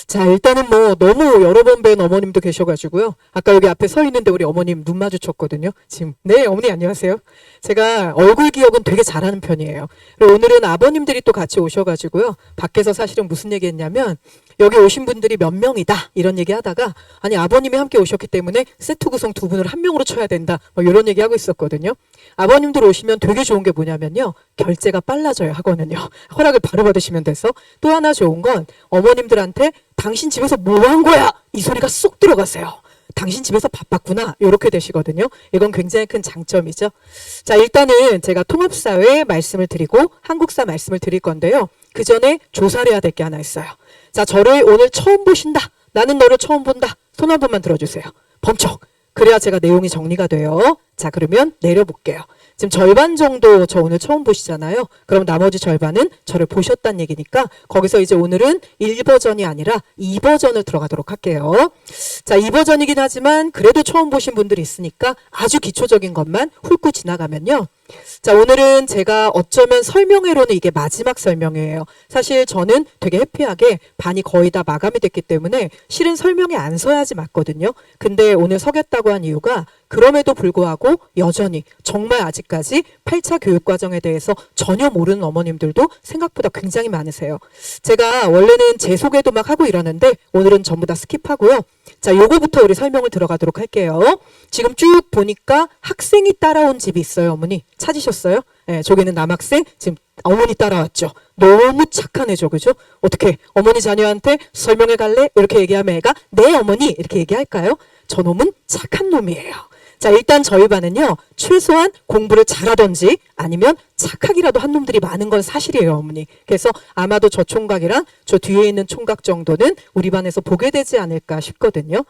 자, 일단은 뭐 너무 여러 번 뵌 어머님도 계셔가지고요. 아까 여기 앞에 서 있는데 우리 어머님 눈 마주쳤거든요. 지금. 네, 어머니 안녕하세요. 제가 얼굴 기억은 되게 잘하는 편이에요. 그리고 오늘은 아버님들이 또 같이 오셔가지고요. 밖에서 사실은 무슨 얘기 했냐면 여기 오신 분들이 몇 명이다 이런 얘기 하다가 아니 아버님이 함께 오셨기 때문에 세트 구성 두 분을 한 명으로 쳐야 된다 뭐 이런 얘기 하고 있었거든요. 아버님들 오시면 되게 좋은 게 뭐냐면요. 결제가 빨라져요 하거든요. 허락을 바로 받으시면 돼서 또 하나 좋은 건 어머님들한테 당신 집에서 뭐 한 거야? 이 소리가 쏙 들어가세요. 당신 집에서 바빴구나. 이렇게 되시거든요. 이건 굉장히 큰 장점이죠. 자, 일단은 제가 통합사회 말씀을 드리고 한국사 말씀을 드릴 건데요. 그 전에 조사를 해야 될 게 하나 있어요. 자, 저를 오늘 처음 보신다. 나는 너를 처음 본다. 손 한 번만 들어주세요. 범쩍. 그래야 제가 내용이 정리가 돼요. 자, 그러면 내려볼게요. 지금 절반 정도 저 오늘 처음 보시잖아요. 그럼 나머지 절반은 저를 보셨다는 얘기니까 거기서 이제 오늘은 1버전이 아니라 2버전을 들어가도록 할게요. 자, 2버전이긴 하지만 그래도 처음 보신 분들이 있으니까 아주 기초적인 것만 훑고 지나가면요. 자, 오늘은 제가 어쩌면 설명회로는 이게 마지막 설명회예요. 사실 저는 되게 해피하게 반이 거의 다 마감이 됐기 때문에 실은 설명회 안 서야지 맞거든요. 근데 오늘 서겠다고 한 이유가 그럼에도 불구하고 여전히 정말 아직까지 8차 교육과정에 대해서 전혀 모르는 어머님들도 생각보다 굉장히 많으세요. 제가 원래는 제 소개도 막 하고 이러는데 오늘은 전부 다 스킵하고요. 자, 요거부터 우리 설명을 들어가도록 할게요. 지금 쭉 보니까 학생이 따라온 집이 있어요, 어머니. 찾으셨어요? 네, 저기는 남학생, 지금 어머니 따라왔죠. 너무 착한 애죠, 그죠? 어떻게 어머니 자녀한테 설명해 갈래? 이렇게 얘기하면 애가 네 어머니 이렇게 얘기할까요? 저놈은 착한 놈이에요. 자, 일단 저희 반은요, 최소한 공부를 잘하던지 아니면 착하기라도 한 놈들이 많은 건 사실이에요, 어머니. 그래서 아마도 저 총각이랑 저 뒤에 있는 총각 정도는 우리 반에서 보게 되지 않을까 싶거든요.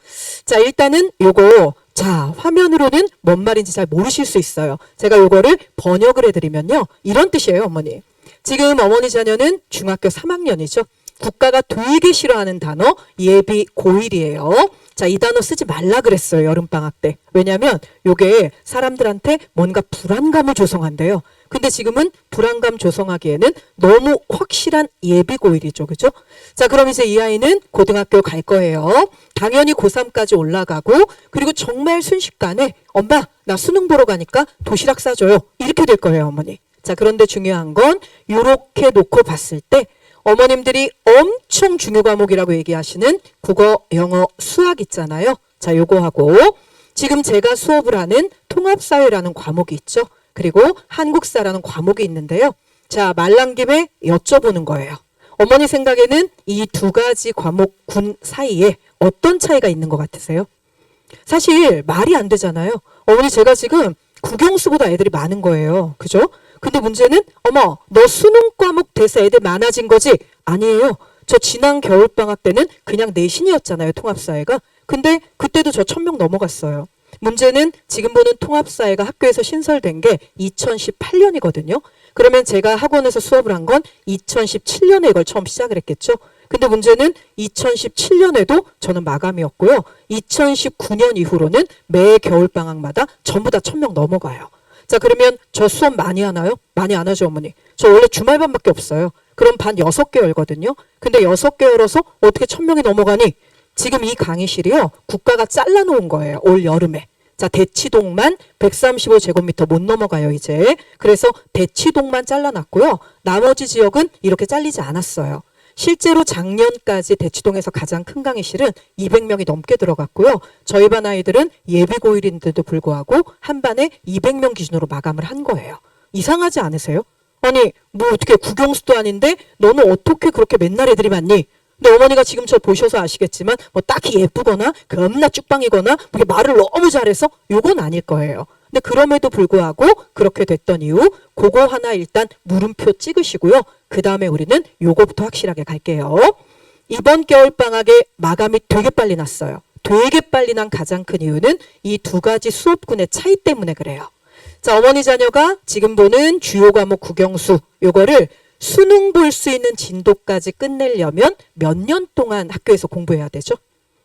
자, 일단은 요거, 자, 화면으로는 뭔 말인지 잘 모르실 수 있어요. 제가 요거를 번역을 해드리면요, 이런 뜻이에요, 어머니. 지금 어머니 자녀는 중학교 3학년이죠. 국가가 되게 싫어하는 단어 예비 고1이에요. 자, 이 단어 쓰지 말라 그랬어요. 여름방학 때. 왜냐면 요게 사람들한테 뭔가 불안감을 조성한대요. 근데 지금은 불안감 조성하기에는 너무 확실한 예비 고1이죠. 그죠? 자, 그럼 이제 이 아이는 고등학교 갈 거예요. 당연히 고3까지 올라가고 그리고 정말 순식간에 엄마 나 수능 보러 가니까 도시락 싸줘요. 이렇게 될 거예요, 어머니. 자, 그런데 중요한 건 요렇게 놓고 봤을 때 어머님들이 엄청 중요 과목이라고 얘기하시는 국어, 영어, 수학 있잖아요. 자, 요거하고 지금 제가 수업을 하는 통합사회라는 과목이 있죠. 그리고 한국사라는 과목이 있는데요. 자, 말난 김에 여쭤보는 거예요. 어머니 생각에는 이 두 가지 과목군 사이에 어떤 차이가 있는 것 같으세요? 사실 말이 안 되잖아요. 어머니 제가 지금 국영수보다 애들이 많은 거예요. 그죠? 근데 문제는 어머 너 수능 과목 돼서 애들 많아진 거지? 아니에요. 저 지난 겨울방학 때는 그냥 내신이었잖아요. 통합사회가. 근데 그때도 저 1000명 넘어갔어요. 문제는 지금 보는 통합사회가 학교에서 신설된 게 2018년이거든요. 그러면 제가 학원에서 수업을 한 건 2017년에 이걸 처음 시작을 했겠죠. 근데 문제는 2017년에도 저는 마감이었고요. 2019년 이후로는 매 겨울방학마다 전부 다 1000명 넘어가요. 자, 그러면 저 수업 많이 하나요? 많이 안 하죠, 어머니. 저 원래 주말반밖에 없어요. 그럼 반 6개 열거든요. 근데 6개 열어서 어떻게 1000명이 넘어가니? 지금 이 강의실이요. 국가가 잘라놓은 거예요. 올 여름에. 자, 대치동만 135제곱미터 못 넘어가요, 이제. 그래서 대치동만 잘라놨고요. 나머지 지역은 이렇게 잘리지 않았어요. 실제로 작년까지 대치동에서 가장 큰 강의실은 200명이 넘게 들어갔고요. 저희 반 아이들은 예비 고1인데도 불구하고 한 반에 200명 기준으로 마감을 한 거예요. 이상하지 않으세요? 아니 뭐 어떻게 국영수도 아닌데 너는 어떻게 그렇게 맨날 애들이 많니? 근데 어머니가 지금 저 보셔서 아시겠지만 뭐 딱히 예쁘거나 겁나 쭉방이거나 말을 너무 잘해서 요건 아닐 거예요. 근데 그럼에도 불구하고 그렇게 됐던 이유 그거 하나 일단 물음표 찍으시고요. 그 다음에 우리는 요거부터 확실하게 갈게요. 이번 겨울방학에 마감이 되게 빨리 났어요. 되게 빨리 난 가장 큰 이유는 이 두 가지 수업군의 차이 때문에 그래요. 자, 어머니 자녀가 지금 보는 주요 과목 국영수 요거를 수능 볼 수 있는 진도까지 끝내려면 몇 년 동안 학교에서 공부해야 되죠?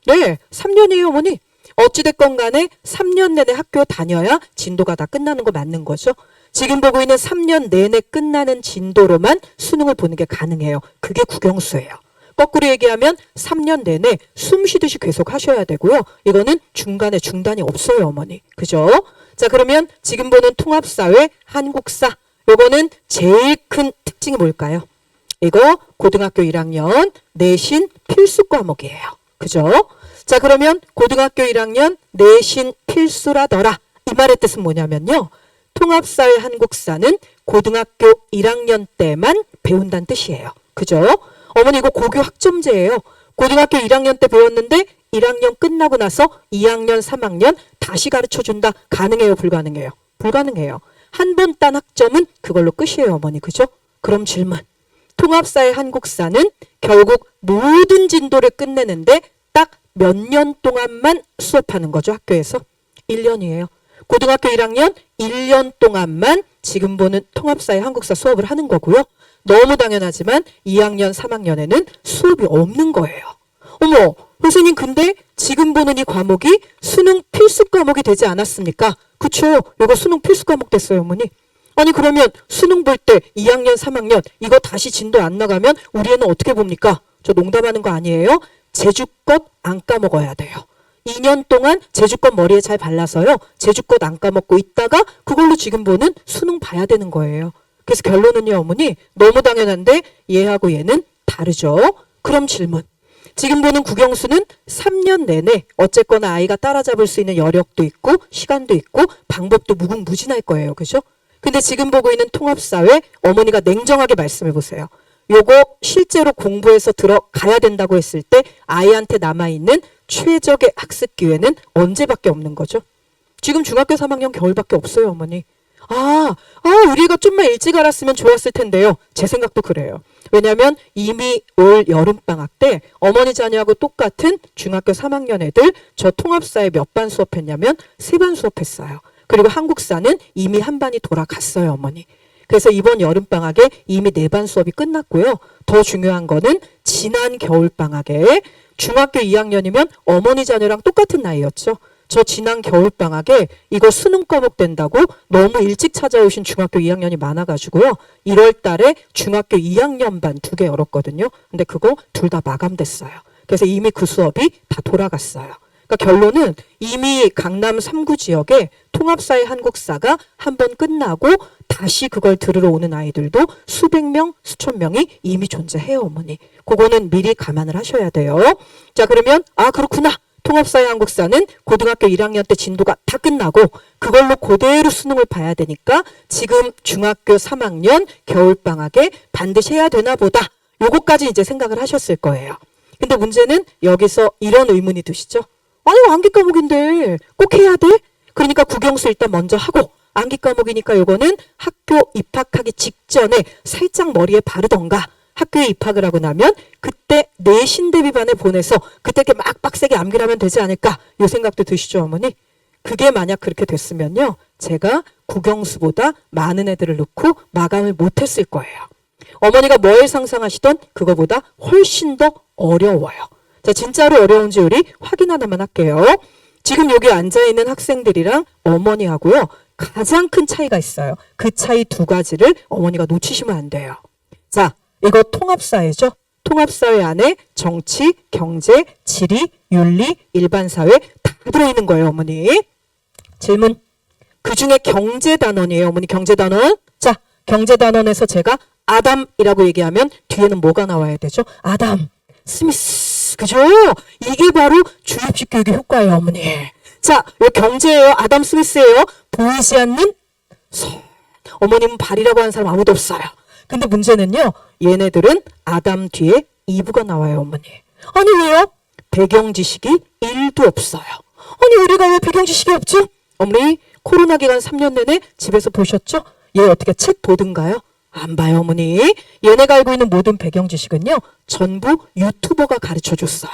네, 3년이에요, 어머니. 어찌됐건 간에 3년 내내 학교 다녀야 진도가 다 끝나는 거 맞는 거죠. 지금 보고 있는 3년 내내 끝나는 진도로만 수능을 보는 게 가능해요. 그게 국영수예요. 거꾸로 얘기하면 3년 내내 숨 쉬듯이 계속 하셔야 되고요. 이거는 중간에 중단이 없어요, 어머니. 그죠? 자, 그러면 지금 보는 통합사회, 한국사. 요거는 제일 큰 특징이 뭘까요? 이거 고등학교 1학년 내신 필수 과목이에요. 그죠? 자, 그러면 고등학교 1학년 내신 필수라더라. 이 말의 뜻은 뭐냐면요. 통합사회 한국사는 고등학교 1학년 때만 배운다는 뜻이에요. 그죠? 어머니 이거 고교 학점제예요. 고등학교 1학년 때 배웠는데 1학년 끝나고 나서 2학년, 3학년 다시 가르쳐준다. 가능해요? 불가능해요? 불가능해요. 한 번 딴 학점은 그걸로 끝이에요, 어머니. 그죠? 그럼 질문. 통합사회 한국사는 결국 모든 진도를 끝내는데 딱 몇 년 동안만 수업하는 거죠, 학교에서? 1년이에요. 고등학교 1학년 1년 동안만 지금 보는 통합사회 한국사 수업을 하는 거고요. 너무 당연하지만 2학년, 3학년에는 수업이 없는 거예요. 어머, 선생님 근데 지금 보는 이 과목이 수능 필수 과목이 되지 않았습니까? 그쵸? 이거 수능 필수 과목 됐어요, 어머니. 아니 그러면 수능 볼 때 2학년, 3학년 이거 다시 진도 안 나가면 우리 애는 어떻게 봅니까? 저 농담하는 거 아니에요? 제주껏 안 까먹어야 돼요. 2년 동안 제주껏 머리에 잘 발라서요. 제주껏 안 까먹고 있다가 그걸로 지금 보는 수능 봐야 되는 거예요. 그래서 결론은요, 어머니. 너무 당연한데 얘하고 얘는 다르죠. 그럼 질문. 지금 보는 국영수는 3년 내내 어쨌거나 아이가 따라잡을 수 있는 여력도 있고 시간도 있고 방법도 무궁무진할 거예요. 그죠? 근데 지금 보고 있는 통합사회 어머니가 냉정하게 말씀해 보세요. 요거 실제로 공부해서 들어가야 된다고 했을 때 아이한테 남아있는 최적의 학습 기회는 언제밖에 없는 거죠? 지금 중학교 3학년 겨울밖에 없어요, 어머니. 우리가 좀만 일찍 알았으면 좋았을 텐데요. 제 생각도 그래요. 왜냐하면 이미 올 여름방학 때 어머니 자녀하고 똑같은 중학교 3학년 애들 저 통합사회 몇 반 수업했냐면 3반 수업했어요. 그리고 한국사는 이미 한 반이 돌아갔어요, 어머니. 그래서 이번 여름방학에 이미 4반 수업이 끝났고요. 더 중요한 거는 지난 겨울방학에 중학교 2학년이면 어머니 자녀랑 똑같은 나이였죠. 저 지난 겨울방학에 이거 수능 과목 된다고 너무 일찍 찾아오신 중학교 2학년이 많아가지고요. 1월 달에 중학교 2학년 반 2개 열었거든요. 근데 그거 둘 다 마감됐어요. 그래서 이미 그 수업이 다 돌아갔어요. 그러니까 결론은 이미 강남 3구 지역에 통합사회 한국사가 한 번 끝나고 다시 그걸 들으러 오는 아이들도 수백 명, 수천 명이 이미 존재해요, 어머니. 그거는 미리 감안을 하셔야 돼요. 자, 그러면 그렇구나. 통합사회 한국사는 고등학교 1학년 때 진도가 다 끝나고 그걸로 그대로 수능을 봐야 되니까 지금 중학교 3학년 겨울방학에 반드시 해야 되나 보다. 요거까지 이제 생각을 하셨을 거예요. 근데 문제는 여기서 이런 의문이 드시죠? 아니 암기 과목인데 꼭 해야 돼? 그러니까 국영수 일단 먼저 하고 암기 과목이니까 요거는 학교 입학하기 직전에 살짝 머리에 바르던가 학교에 입학을 하고 나면 그때 내신 대비반에 보내서 그때 이렇게 막 빡세게 암기를 하면 되지 않을까 요 생각도 드시죠, 어머니? 그게 만약 그렇게 됐으면요. 제가 국영수보다 많은 애들을 넣고 마감을 못했을 거예요. 어머니가 뭘 상상하시던 그거보다 훨씬 더 어려워요. 자, 진짜로 어려운지 우리 확인 하나만 할게요. 지금 여기 앉아있는 학생들이랑 어머니하고요. 가장 큰 차이가 있어요. 그 차이 2가지를 어머니가 놓치시면 안 돼요. 자, 이거 통합사회죠. 통합사회 안에 정치, 경제, 지리, 윤리, 일반사회 다 들어있는 거예요, 어머니. 질문. 그중에 경제단원이에요, 어머니. 경제단원. 자, 경제단원에서 제가 아담이라고 얘기하면 뒤에는 뭐가 나와야 되죠? 아담, 스미스. 그죠? 이게 바로 주입식 교육의 효과예요, 어머니. 자, 요 경제예요. 아담 스미스예요. 보이지 않는 손. 어머님은 발이라고 하는 사람 아무도 없어요. 근데 문제는요. 얘네들은 아담 뒤에 이브가 나와요, 어머니. 아니 왜요? 배경 지식이 1도 없어요. 아니 우리가 왜 배경 지식이 없죠? 어머니 코로나 기간 3년 내내 집에서 보셨죠? 얘 어떻게 책 보든가요? 안 봐요, 어머니. 얘네가 알고 있는 모든 배경 지식은요. 전부 유튜버가 가르쳐줬어요.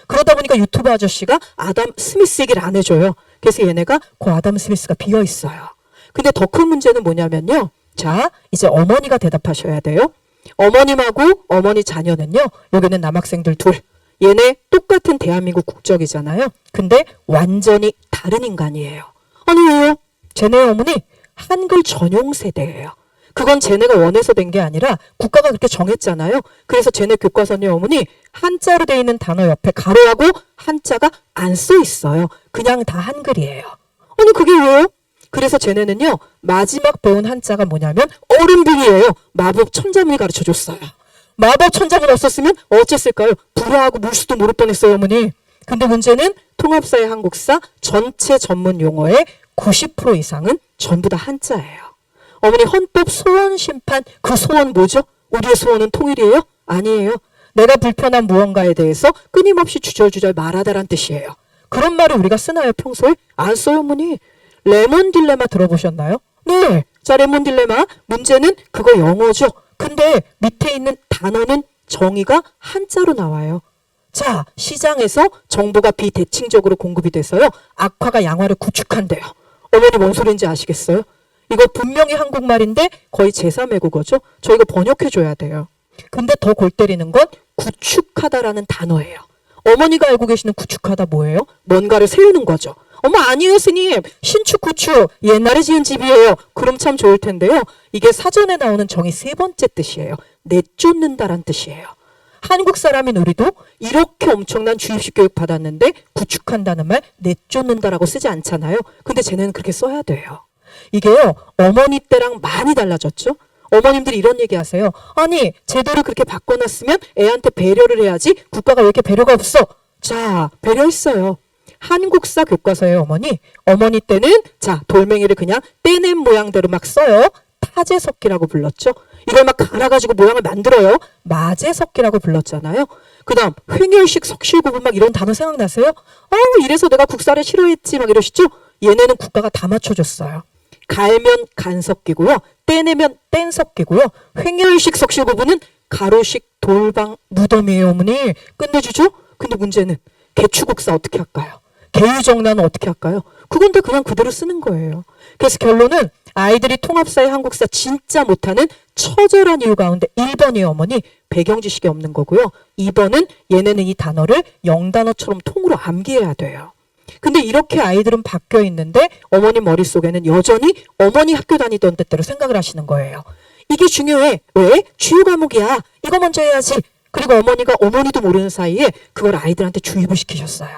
그러다 보니까 유튜버 아저씨가 아담 스미스 얘기를 안 해줘요. 그래서 얘네가 그 아담 스미스가 비어있어요. 근데 더 큰 문제는 뭐냐면요. 자, 이제 어머니가 대답하셔야 돼요. 어머님하고 어머니 자녀는요. 여기는 남학생들 둘. 얘네 똑같은 대한민국 국적이잖아요. 근데 완전히 다른 인간이에요. 아니 왜요? 쟤네 어머니 한글 전용 세대예요. 그건 쟤네가 원해서 된 게 아니라 국가가 그렇게 정했잖아요. 그래서 쟤네 교과서에 어머니 한자로 돼 있는 단어 옆에 가로하고 한자가 안 써 있어요. 그냥 다 한글이에요. 아니 그게 왜요? 그래서 쟤네는요 마지막 배운 한자가 뭐냐면 어른들이에요. 마법 천자문을 가르쳐줬어요. 마법 천자문 없었으면 어쨌을까요? 불화하고 물수도 모를 뻔했어요 어머니. 근데 문제는 통합사회 한국사 전체 전문 용어의 90% 이상은 전부 다 한자예요. 어머니 헌법 소원 심판 그 소원 뭐죠? 우리의 소원은 통일이에요? 아니에요. 내가 불편한 무언가에 대해서 끊임없이 주절주절 말하다란 뜻이에요. 그런 말을 우리가 쓰나요 평소에? 안 써요 어머니. 레몬 딜레마 들어보셨나요? 네. 자 레몬 딜레마 문제는 그거 영어죠. 근데 밑에 있는 단어는 정의가 한자로 나와요. 자 시장에서 정보가 비대칭적으로 공급이 돼서요. 악화가 양화를 구축한대요. 어머니 뭔 소리인지 아시겠어요? 이거 분명히 한국말인데 거의 제3외국어죠. 저 이거 번역해줘야 돼요. 근데 더 골 때리는 건 구축하다라는 단어예요. 어머니가 알고 계시는 구축하다 뭐예요? 뭔가를 세우는 거죠. 어머 아니에요 스님. 신축 구축 옛날에 지은 집이에요. 그럼 참 좋을 텐데요. 이게 사전에 나오는 정의 세 번째 뜻이에요. 내쫓는다란 뜻이에요. 한국 사람인 우리도 이렇게 엄청난 주입식 교육 받았는데 구축한다는 말 내쫓는다라고 쓰지 않잖아요. 근데 쟤네는 그렇게 써야 돼요. 이게요 어머니 때랑 많이 달라졌죠. 어머님들이 이런 얘기 하세요. 아니 제도를 그렇게 바꿔놨으면 애한테 배려를 해야지 국가가 왜 이렇게 배려가 없어? 자 배려했어요. 한국사 교과서에 어머니 때는 자 돌멩이를 그냥 떼낸 모양대로 막 써요. 타제석기라고 불렀죠. 이걸 막 갈아가지고 모양을 만들어요. 마제석기라고 불렀잖아요. 그 다음 횡혈식 석실구분 막 이런 단어 생각나세요? 이래서 내가 국사를 싫어했지 막 이러시죠. 얘네는 국가가 다 맞춰줬어요. 갈면 간석기고요. 떼내면 뗀석기고요. 횡혈식 석실구분은 가로식 돌방 무덤이에요 어머니. 끝내주죠. 근데 문제는 개추국사 어떻게 할까요? 개유정란은 어떻게 할까요? 그건 다 그냥 그대로 쓰는 거예요. 그래서 결론은 아이들이 통합사회 한국사 진짜 못하는 처절한 이유 가운데 1번이에요 어머니. 배경지식이 없는 거고요. 2번은 얘네는 이 단어를 영단어처럼 통으로 암기해야 돼요. 근데 이렇게 아이들은 바뀌어 있는데 어머니 머릿속에는 여전히 어머니 학교 다니던 때대로 생각을 하시는 거예요. 이게 중요해. 왜? 주요 과목이야. 이거 먼저 해야지. 그리고 어머니가 어머니도 모르는 사이에 그걸 아이들한테 주입을 시키셨어요.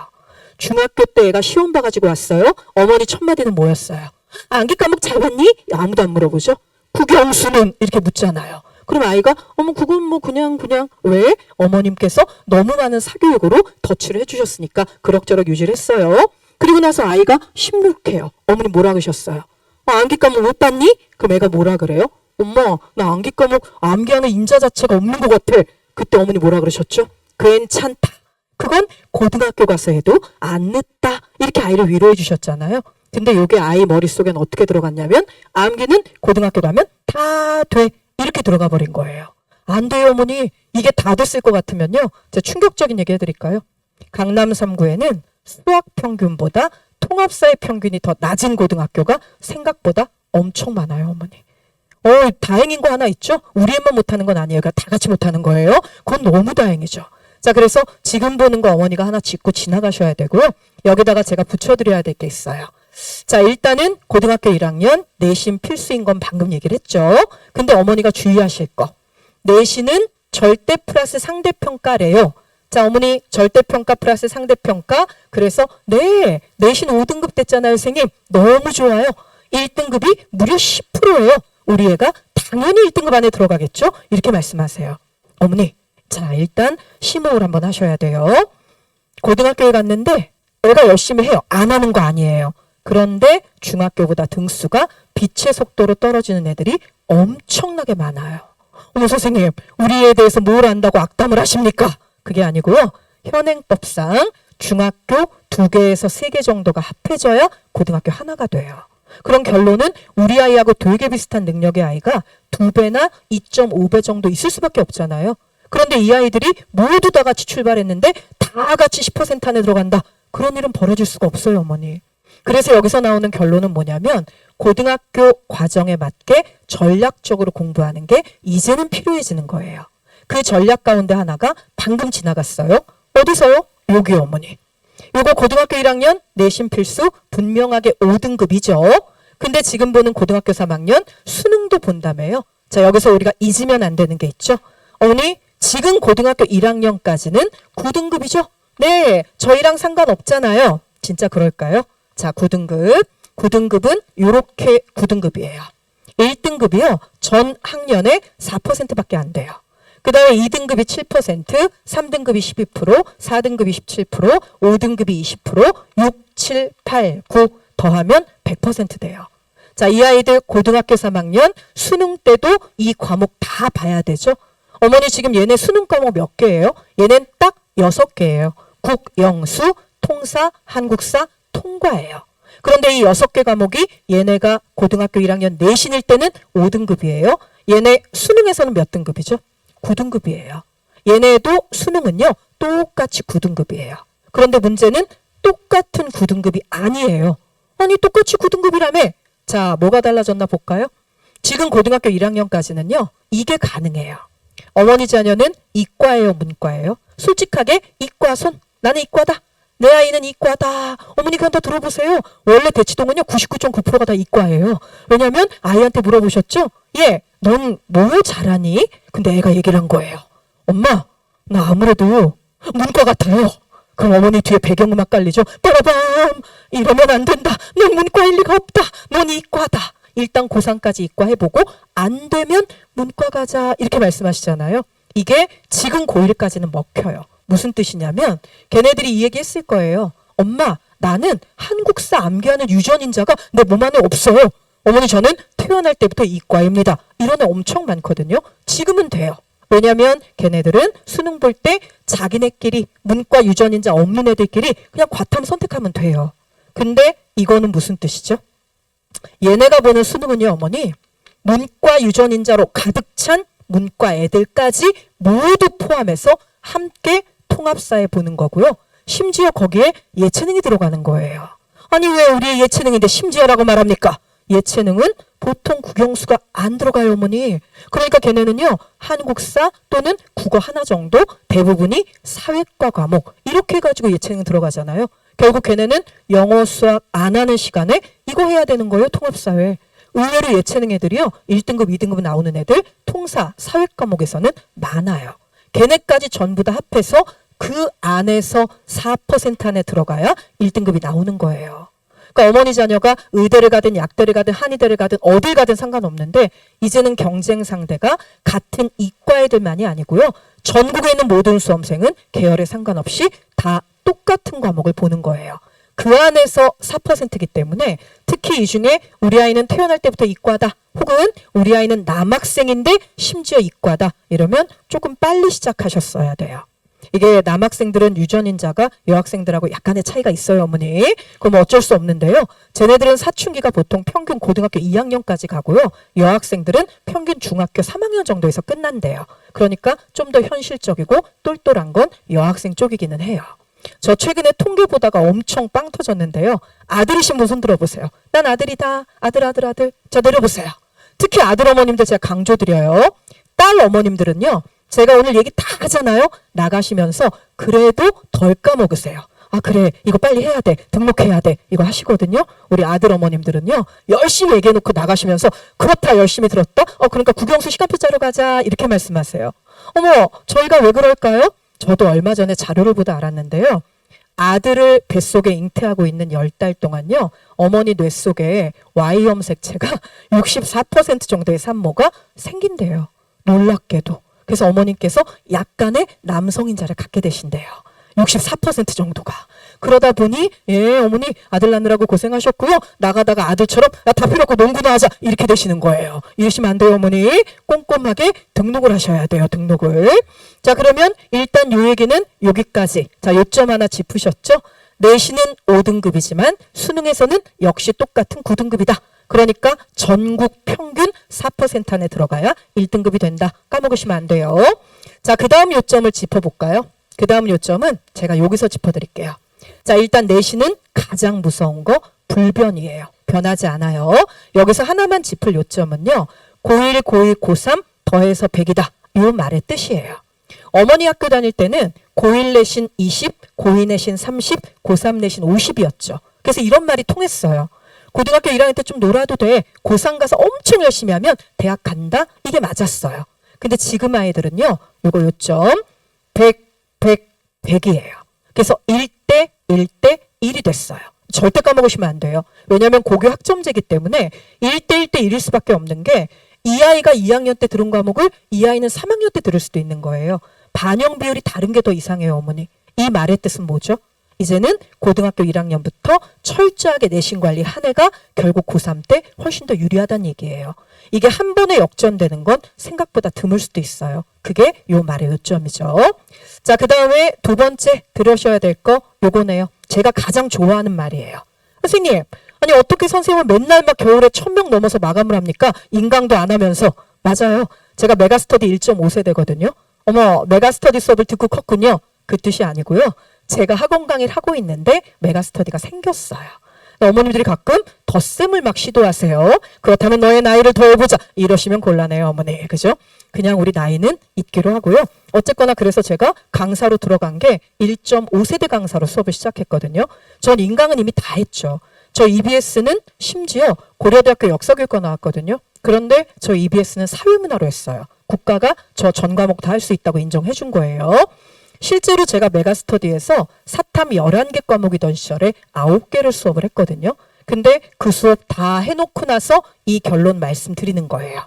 중학교 때 애가 시험 봐가지고 왔어요. 어머니 첫 마디는 뭐였어요? 암기 과목 잘 봤니? 아무도 안 물어보죠. 국영수는 이렇게 묻잖아요. 그럼 아이가 어머 그건 뭐 그냥 왜? 어머님께서 너무 많은 사교육으로 덧칠을 해주셨으니까 그럭저럭 유지를 했어요. 그리고 나서 아이가 심록해요. 어머니 뭐라 그러셨어요? 암기 과목 못 봤니? 그럼 애가 뭐라 그래요? 엄마 나 암기 과목 암기하는 인자 자체가 없는 것 같아. 그때 어머니 뭐라 그러셨죠? 괜찮다. 그건 고등학교 가서 해도 안 늦다. 이렇게 아이를 위로해 주셨잖아요. 근데 이게 아이 머릿속엔 어떻게 들어갔냐면 암기는 고등학교 가면 다 돼. 이렇게 들어가 버린 거예요. 안 돼요 어머니. 이게 다 됐을 것 같으면요. 제가 충격적인 얘기 해드릴까요? 강남 3구에는 수학 평균보다 통합사회 평균이 더 낮은 고등학교가 생각보다 엄청 많아요 어머니. 다행인 거 하나 있죠? 우리 애만 못하는 건 아니에요. 그러니까 다 같이 못하는 거예요. 그건 너무 다행이죠. 자 그래서 지금 보는 거 어머니가 하나 짚고 지나가셔야 되고요. 여기다가 제가 붙여드려야 될 게 있어요. 자 일단은 고등학교 1학년 내신 필수인 건 방금 얘기를 했죠. 근데 어머니가 주의하실 거. 내신은 절대 플러스 상대평가래요. 자 어머니 절대평가 플러스 상대평가. 그래서 네 내신 5등급 됐잖아요 선생님. 너무 좋아요. 1등급이 무려 10%예요. 우리 애가 당연히 1등급 안에 들어가겠죠. 이렇게 말씀하세요. 어머니 자 일단 심호흡을 한번 하셔야 돼요. 고등학교에 갔는데 애가 열심히 해요. 안 하는 거 아니에요. 그런데 중학교보다 등수가 빛의 속도로 떨어지는 애들이 엄청나게 많아요. 어머 선생님 우리 애에 대해서 뭘 안다고 악담을 하십니까? 그게 아니고요. 현행법상 중학교 2개에서 3개 정도가 합해져야 고등학교 하나가 돼요. 그런 결론은 우리 아이하고 되게 비슷한 능력의 아이가 2배나 2.5배 정도 있을 수밖에 없잖아요. 그런데 이 아이들이 모두 다 같이 출발했는데 다 같이 10% 안에 들어간다. 그런 일은 벌어질 수가 없어요 어머니. 그래서 여기서 나오는 결론은 뭐냐면 고등학교 과정에 맞게 전략적으로 공부하는 게 이제는 필요해지는 거예요. 그 전략 가운데 하나가 방금 지나갔어요. 어디서요? 여기 어머니. 요거 고등학교 1학년 내신 필수 분명하게 5등급이죠. 근데 지금 보는 고등학교 3학년 수능도 본다며요. 자, 여기서 우리가 잊으면 안 되는 게 있죠. 어머니, 지금 고등학교 1학년까지는 9등급이죠? 네, 저희랑 상관없잖아요. 진짜 그럴까요? 자, 9등급. 9등급은 이렇게 9등급이에요. 1등급이요. 전 학년의 4%밖에 안 돼요. 그 다음에 2등급이 7%, 3등급이 12%, 4등급이 17%, 5등급이 20%, 6, 7, 8, 9 더하면 100% 돼요. 자, 이 아이들 고등학교 3학년 수능 때도 이 과목 다 봐야 되죠. 어머니 지금 얘네 수능 과목 몇 개예요? 얘는 딱 6개예요. 국, 영, 수, 통사, 한국사, 통과예요. 그런데 이 6개 과목이 얘네가 고등학교 1학년 내신일 때는 5등급이에요. 얘네 수능에서는 몇 등급이죠? 9등급이에요. 얘네도 수능은요 똑같이 9등급이에요. 그런데 문제는 똑같은 9등급이 아니에요. 아니 똑같이 9등급이라며. 자, 뭐가 달라졌나 볼까요? 지금 고등학교 1학년까지는요 이게 가능해요. 어머니 자녀는 이과예요, 문과예요? 솔직하게 이과 손. 나는 이과다. 내 아이는 이과다. 어머니 그건 다 들어보세요. 원래 대치동은요 99.9%가 다 이과예요. 왜냐하면 아이한테 물어보셨죠? 예, 넌 뭘 잘하니? 근데 애가 얘기를 한 거예요. 엄마, 나 아무래도 문과 같아요. 그럼 어머니 뒤에 배경음악 깔리죠? 빠라밤! 이러면 안 된다. 넌 문과일 리가 없다. 넌 이과다. 일단 고3까지 이과 해보고 안 되면 문과 가자 이렇게 말씀하시잖아요. 이게 지금 고1까지는 먹혀요. 무슨 뜻이냐면 걔네들이 이 얘기 했을 거예요. 엄마, 나는 한국사 암기하는 유전인자가 내 몸 안에 없어요. 어머니 저는 태어날 때부터 이과입니다. 이런 애 엄청 많거든요. 지금은 돼요. 왜냐하면 걔네들은 수능 볼 때 자기네끼리 문과 유전인자 없는 애들끼리 그냥 과탐 선택하면 돼요. 근데 이거는 무슨 뜻이죠? 얘네가 보는 수능은요 어머니 문과 유전인자로 가득 찬 문과 애들까지 모두 포함해서 함께 통합사에 보는 거고요. 심지어 거기에 예체능이 들어가는 거예요. 아니 왜 우리 예체능인데 심지어라고 말합니까? 예체능은 보통 국영수가 안 들어가요 어머니. 그러니까 걔네는요 한국사 또는 국어 하나 정도 대부분이 사회과 과목 이렇게 해가지고 예체능 들어가잖아요. 결국 걔네는 영어 수학 안 하는 시간에 이거 해야 되는 거예요. 통합사회. 의외로 예체능 애들이요 1등급 2등급 나오는 애들 통사 사회 과목에서는 많아요. 걔네까지 전부 다 합해서 그 안에서 4% 안에 들어가야 1등급이 나오는 거예요. 그러니까 어머니 자녀가 의대를 가든 약대를 가든 한의대를 가든 어딜 가든 상관없는데 이제는 경쟁 상대가 같은 이과 애들만이 아니고요. 전국에 있는 모든 수험생은 계열에 상관없이 다 똑같은 과목을 보는 거예요. 그 안에서 4%이기 때문에 특히 이 중에 우리 아이는 태어날 때부터 이과다 혹은 우리 아이는 남학생인데 심지어 이과다 이러면 조금 빨리 시작하셨어야 돼요. 이게 남학생들은 유전인자가 여학생들하고 약간의 차이가 있어요 어머니. 그럼 어쩔 수 없는데요. 쟤네들은 사춘기가 보통 평균 고등학교 2학년까지 가고요. 여학생들은 평균 중학교 3학년 정도에서 끝난대요. 그러니까 좀 더 현실적이고 똘똘한 건 여학생 쪽이기는 해요. 저 최근에 통계 보다가 엄청 빵 터졌는데요. 아들이신 분 손 들어보세요. 난 아들이다. 아들. 자 내려보세요. 특히 아들 어머님들 제가 강조드려요. 딸 어머님들은요. 제가 오늘 얘기 다 하잖아요. 나가시면서 그래도 덜 까먹으세요. 아 그래 이거 빨리 해야 돼. 등록해야 돼. 이거 하시거든요. 우리 아들 어머님들은요. 열심히 얘기해놓고 나가시면서 그렇다 열심히 들었다. 그러니까 국영수 시간표 짜러 가자 이렇게 말씀하세요. 어머 저희가 왜 그럴까요? 저도 얼마 전에 자료를 보다 알았는데요. 아들을 뱃속에 잉태하고 있는 10달 동안요. 어머니 뇌 속에 Y염색체가 64% 정도의 산모가 생긴대요. 놀랍게도. 그래서 어머님께서 약간의 남성인자를 갖게 되신대요. 64% 정도가. 그러다 보니 어머니 아들 낳느라고 고생하셨고요. 나가다가 아들처럼 다 필요 없고 농구나 하자 이렇게 되시는 거예요. 이러시면 안 돼요 어머니. 꼼꼼하게 등록을 하셔야 돼요. 등록을. 자 그러면 일단 요 얘기는 여기까지. 자 요점 하나 짚으셨죠? 내신은 5등급이지만 수능에서는 역시 똑같은 9등급이다. 그러니까 전국 평균 4% 안에 들어가야 1등급이 된다. 까먹으시면 안 돼요. 자, 그 다음 요점을 짚어볼까요? 그 다음 요점은 제가 여기서 짚어드릴게요. 자, 일단 내신은 가장 무서운 거 불변이에요. 변하지 않아요. 여기서 하나만 짚을 요점은요. 고1, 고2, 고3 더해서 100이다. 이 말의 뜻이에요. 어머니 학교 다닐 때는 고1 내신 20, 고2 내신 30, 고3 내신 50이었죠. 그래서 이런 말이 통했어요. 고등학교 1학년 때 좀 놀아도 돼. 고3 가서 엄청 열심히 하면 대학 간다? 이게 맞았어요. 근데 지금 아이들은요. 요거 요점 100, 100, 100이에요. 그래서 1대 1대 1이 됐어요. 절대 까먹으시면 안 돼요. 왜냐하면 고교 학점제이기 때문에 1대 1대 1일 수밖에 없는 게 이 아이가 2학년 때 들은 과목을 이 아이는 3학년 때 들을 수도 있는 거예요. 반영 비율이 다른 게 더 이상해요, 어머니. 이 말의 뜻은 뭐죠? 이제는 고등학교 1학년부터 철저하게 내신 관리 한 해가 결국 고3 때 훨씬 더 유리하다는 얘기예요. 이게 한 번에 역전되는 건 생각보다 드물 수도 있어요. 그게 요 말의 요점이죠. 자, 그 다음에 두 번째 들으셔야 될 거 요거네요. 제가 가장 좋아하는 말이에요. 선생님, 아니 어떻게 선생님은 맨날 막 겨울에 1000명 넘어서 마감을 합니까? 인강도 안 하면서. 맞아요. 제가 메가스터디 1.5세대거든요. 어머, 메가스터디 수업을 듣고 컸군요. 그 뜻이 아니고요. 제가 학원 강의를 하고 있는데 메가스터디가 생겼어요. 어머님들이 가끔 덧셈을 막 시도하세요. 그렇다면 너의 나이를 더해보자. 이러시면 곤란해요, 어머니. 그죠? 그냥 우리 나이는 잊기로 하고요. 어쨌거나 그래서 제가 강사로 들어간 게 1.5세대 강사로 수업을 시작했거든요. 전 인강은 이미 다 했죠. 저 EBS는 심지어 고려대학교 역사교육과 나왔거든요. 그런데 저 EBS는 사회문화로 했어요. 국가가 저 전 과목 다 할 수 있다고 인정해 준 거예요. 실제로 제가 메가스터디에서 사탐 11개 과목이던 시절에 9개를 수업을 했거든요. 근데 그 수업 다 해놓고 나서 이 결론 말씀드리는 거예요.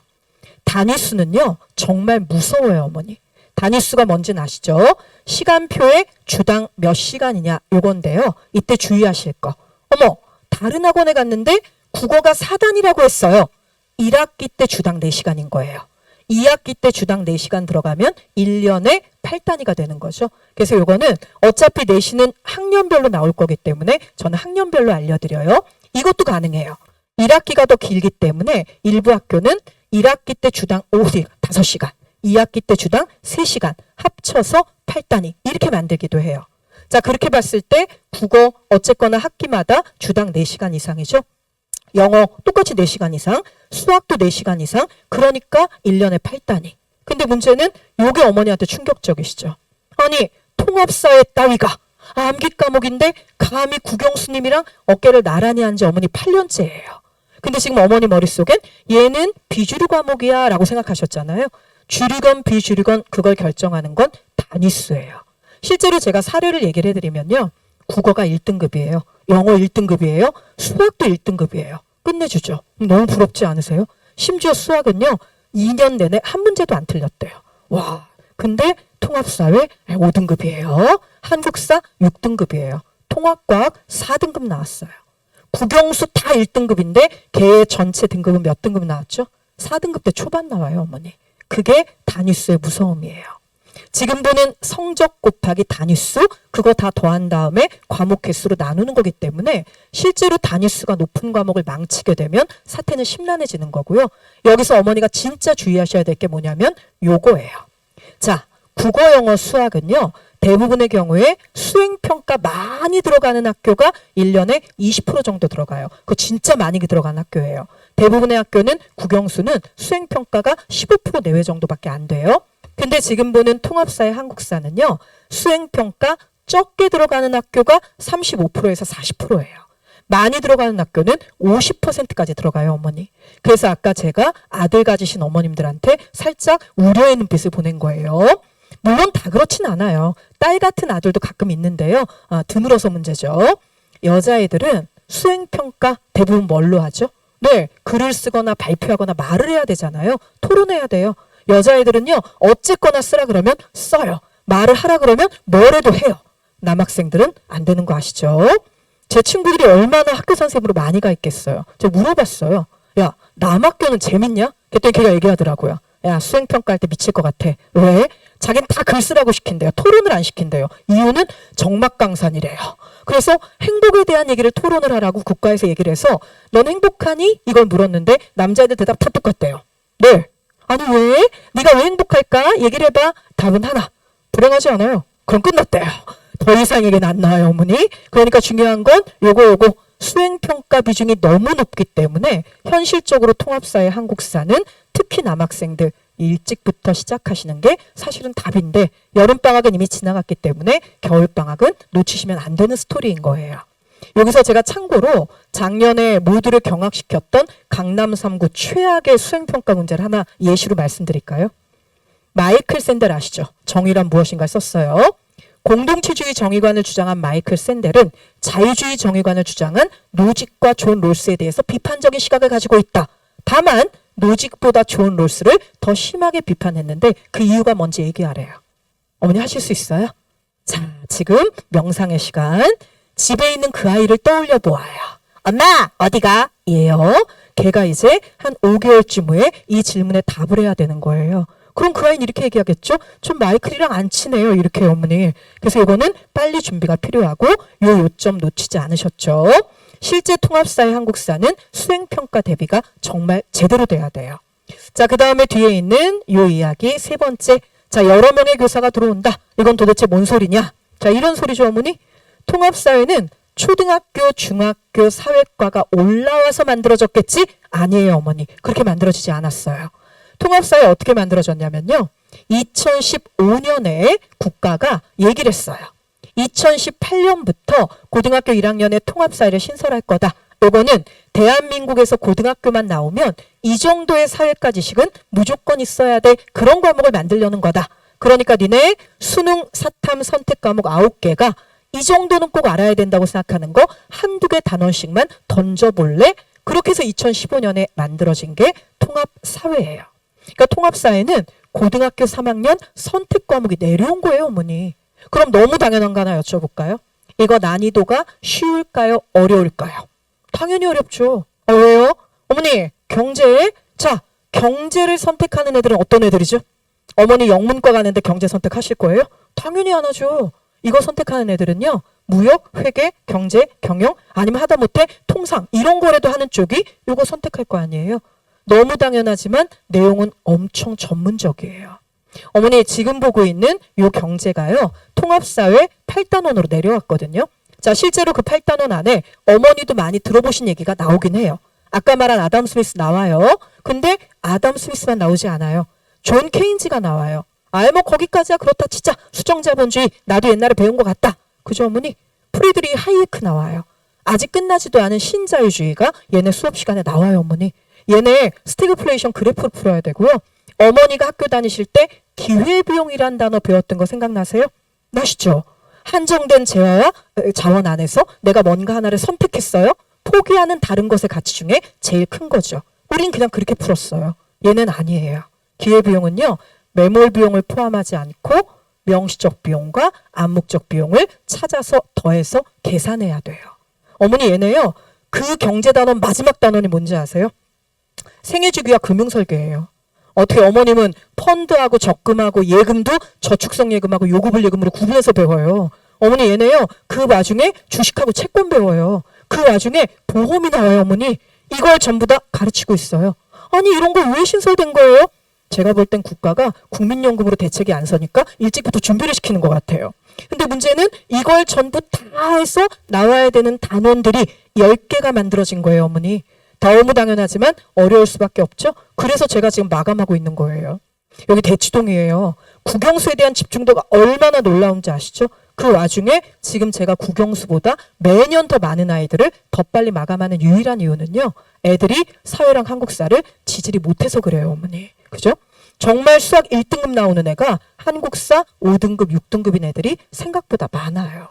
단위수는요. 정말 무서워요, 어머니. 단위수가 뭔지는 아시죠? 시간표에 주당 몇 시간이냐 요건데요. 이때 주의하실 거. 어머, 다른 학원에 갔는데 국어가 4단이라고 했어요. 1학기 때 주당 4시간인 거예요. 2학기 때 주당 4시간 들어가면 1년에 8단위가 되는 거죠. 그래서 요거는 어차피 내신은 학년별로 나올 거기 때문에 저는 학년별로 알려드려요. 이것도 가능해요. 1학기가 더 길기 때문에 일부 학교는 1학기 때 주당 5시간, 2학기 때 주당 3시간 합쳐서 8단위 이렇게 만들기도 해요. 자, 그렇게 봤을 때 국어 어쨌거나 학기마다 주당 4시간 이상이죠. 영어 똑같이 4시간 이상, 수학도 4시간 이상, 그러니까 1년에 8단위. 근데 문제는 요게 어머니한테 충격적이시죠. 아니, 통합사회 따위가 암기 과목인데 감히 국영수님이랑 어깨를 나란히 한 지 어머니 8년째예요. 근데 지금 어머니 머릿속엔 얘는 비주류 과목이야 라고 생각하셨잖아요. 주류건 비주류건 그걸 결정하는 건 단위수예요. 실제로 제가 사례를 얘기를 해드리면요. 국어가 1등급이에요. 영어 1등급이에요. 수학도 1등급이에요. 끝내주죠. 너무 부럽지 않으세요? 심지어 수학은요. 2년 내내 한 문제도 안 틀렸대요. 와, 근데 통합사회 5등급이에요. 한국사 6등급이에요. 통합과학 4등급 나왔어요. 국영수 다 1등급인데 걔 전체 등급은 몇 등급 나왔죠? 4등급 대 초반 나와요, 어머니. 그게 단위수의 무서움이에요. 지금 보는 성적 곱하기 단위수 그거 다 더한 다음에 과목 개수로 나누는 거기 때문에 실제로 단위수가 높은 과목을 망치게 되면 사태는 심란해지는 거고요. 여기서 어머니가 진짜 주의하셔야 될 게 뭐냐면 요거예요. 자, 국어, 영어, 수학은요. 대부분의 경우에 수행평가 많이 들어가는 학교가 1년에 20% 정도 들어가요. 그거 진짜 많이 들어가는 학교예요. 대부분의 학교는 국영수는 수행평가가 15% 내외 정도밖에 안 돼요. 근데 지금 보는 통합사회 한국사는요. 수행평가 적게 들어가는 학교가 35%에서 40%예요. 많이 들어가는 학교는 50%까지 들어가요, 어머니. 그래서 아까 제가 아들 가지신 어머님들한테 살짝 우려의 눈빛을 보낸 거예요. 물론 다 그렇진 않아요. 딸 같은 아들도 가끔 있는데요. 드물어서 문제죠. 여자애들은 수행평가 대부분 뭘로 하죠? 네, 글을 쓰거나 발표하거나 말을 해야 되잖아요. 토론해야 돼요. 여자애들은요. 어쨌거나 쓰라 그러면 써요. 말을 하라 그러면 뭐래도 해요. 남학생들은 안 되는 거 아시죠? 제 친구들이 얼마나 학교 선생님으로 많이 가 있겠어요. 제가 물어봤어요. 야, 남학교는 재밌냐? 그랬더니 걔가 얘기하더라고요. 야, 수행평가할 때 미칠 것 같아. 왜? 자기는 다 글 쓰라고 시킨대요. 토론을 안 시킨대요. 이유는 정막강산이래요. 그래서 행복에 대한 얘기를 토론을 하라고 국가에서 얘기를 해서 넌 행복하니? 이걸 물었는데 남자애들 대답 다 똑같대요. 네. 아니 왜? 네가 왜 행복할까? 얘기를 해봐. 답은 하나. 불행하지 않아요. 그럼 끝났대요. 더 이상 얘기는 안 나와요, 어머니. 그러니까 중요한 건 요거 수행평가 비중이 너무 높기 때문에 현실적으로 통합사회 한국사는 특히 남학생들 일찍부터 시작하시는 게 사실은 답인데 여름방학은 이미 지나갔기 때문에 겨울방학은 놓치시면 안 되는 스토리인 거예요. 여기서 제가 참고로 작년에 모두를 경악시켰던 강남 3구 최악의 수행평가 문제를 하나 예시로 말씀드릴까요? 마이클 샌델 아시죠? 정의란 무엇인가 썼어요. 공동체주의 정의관을 주장한 마이클 샌델은 자유주의 정의관을 주장한 노직과 존 롤스에 대해서 비판적인 시각을 가지고 있다. 다만 노직보다 존 롤스를 더 심하게 비판했는데 그 이유가 뭔지 얘기하래요. 어머니 하실 수 있어요? 자, 지금 명상의 시간. 집에 있는 그 아이를 떠올려 보아요. 엄마 어디가? 예요. 걔가 이제 한 5개월쯤 후에 이 질문에 답을 해야 되는 거예요. 그럼 그 아이는 이렇게 얘기하겠죠. 좀 마이클이랑 안 친해요. 이렇게 어머니. 그래서 이거는 빨리 준비가 필요하고 요 요점 놓치지 않으셨죠. 실제 통합사회 한국사는 수행평가 대비가 정말 제대로 돼야 돼요. 자, 그 다음에 뒤에 있는 요 이야기 세 번째. 자, 여러 명의 교사가 들어온다. 이건 도대체 뭔 소리냐? 자, 이런 소리죠 어머니. 통합사회는 초등학교, 중학교, 사회과가 올라와서 만들어졌겠지? 아니에요 어머니. 그렇게 만들어지지 않았어요. 통합사회 어떻게 만들어졌냐면요. 2015년에 국가가 얘기를 했어요. 2018년부터 고등학교 1학년에 통합사회를 신설할 거다. 요거는 대한민국에서 고등학교만 나오면 이 정도의 사회과 지식은 무조건 있어야 돼. 그런 과목을 만들려는 거다. 그러니까 니네 수능, 사탐, 선택 과목 9개가 이 정도는 꼭 알아야 된다고 생각하는 거 한두 개 단원씩만 던져볼래? 그렇게 해서 2015년에 만들어진 게 통합사회예요. 그러니까 통합사회는 고등학교 3학년 선택 과목이 내려온 거예요 어머니. 그럼 너무 당연한 거 하나 여쭤볼까요? 이거 난이도가 쉬울까요? 어려울까요? 당연히 어렵죠. 왜요? 어머니 경제에 자 경제를 선택하는 애들은 어떤 애들이죠? 어머니 영문과 가는데 경제 선택하실 거예요? 당연히 안 하죠. 이거 선택하는 애들은요. 무역, 회계, 경제, 경영 아니면 하다못해 통상 이런 거라도 하는 쪽이 이거 선택할 거 아니에요. 너무 당연하지만 내용은 엄청 전문적이에요. 어머니 지금 보고 있는 요 경제가요. 통합사회 8단원으로 내려왔거든요. 자 실제로 그 8단원 안에 어머니도 많이 들어보신 얘기가 나오긴 해요. 아까 말한 아담 스미스 나와요. 근데 아담 스미스만 나오지 않아요. 존 케인즈가 나와요. 뭐 거기까지야 그렇다 치자. 수정자본주의 나도 옛날에 배운 것 같다. 그죠 어머니? 프리드리히 하이에크 나와요. 아직 끝나지도 않은 신자유주의가 얘네 수업 시간에 나와요 어머니. 얘네 스태그플레이션 그래프를 풀어야 되고요. 어머니가 학교 다니실 때 기회비용이란 단어 배웠던 거 생각나세요? 나시죠? 한정된 재화와 자원 안에서 내가 뭔가 하나를 선택했어요. 포기하는 다른 것의 가치 중에 제일 큰 거죠. 우린 그냥 그렇게 풀었어요. 얘는 아니에요. 기회비용은요. 매몰 비용을 포함하지 않고 명시적 비용과 암묵적 비용을 찾아서 더해서 계산해야 돼요. 어머니 얘네요. 그 경제단원 마지막 단원이 뭔지 아세요? 생애주기와 금융설계예요. 어떻게 어머님은 펀드하고 적금하고 예금도 저축성 예금하고 요구불 예금으로 구분해서 배워요. 어머니 얘네요. 그 와중에 주식하고 채권 배워요. 그 와중에 보험이 나와요 어머니. 이걸 전부 다 가르치고 있어요. 아니 이런 거 왜 신설된 거예요? 제가 볼 땐 국가가 국민연금으로 대책이 안 서니까 일찍부터 준비를 시키는 것 같아요. 근데 문제는 이걸 전부 다 해서 나와야 되는 단원들이 10개가 만들어진 거예요 어머니. 너무 당연하지만 어려울 수밖에 없죠. 그래서 제가 지금 마감하고 있는 거예요. 여기 대치동이에요. 국영수에 대한 집중도가 얼마나 놀라운지 아시죠? 그 와중에 지금 제가 국영수보다 매년 더 많은 아이들을 더 빨리 마감하는 유일한 이유는요. 애들이 사회랑 한국사를 지질이 못해서 그래요 어머니. 그죠? 정말 수학 1등급 나오는 애가 한국사 5등급, 6등급인 애들이 생각보다 많아요.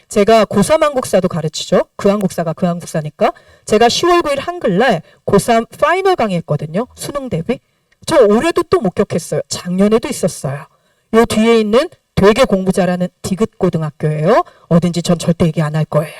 제가 고3 한국사도 가르치죠. 그 한국사가 그 한국사니까. 제가 10월 9일 한글날 고3 파이널 강의했거든요. 수능 대비. 저 올해도 또 목격했어요. 작년에도 있었어요. 요 뒤에 있는 되게 공부 잘하는 디귿 고등학교예요. 어딘지 전 절대 얘기 안 할 거예요.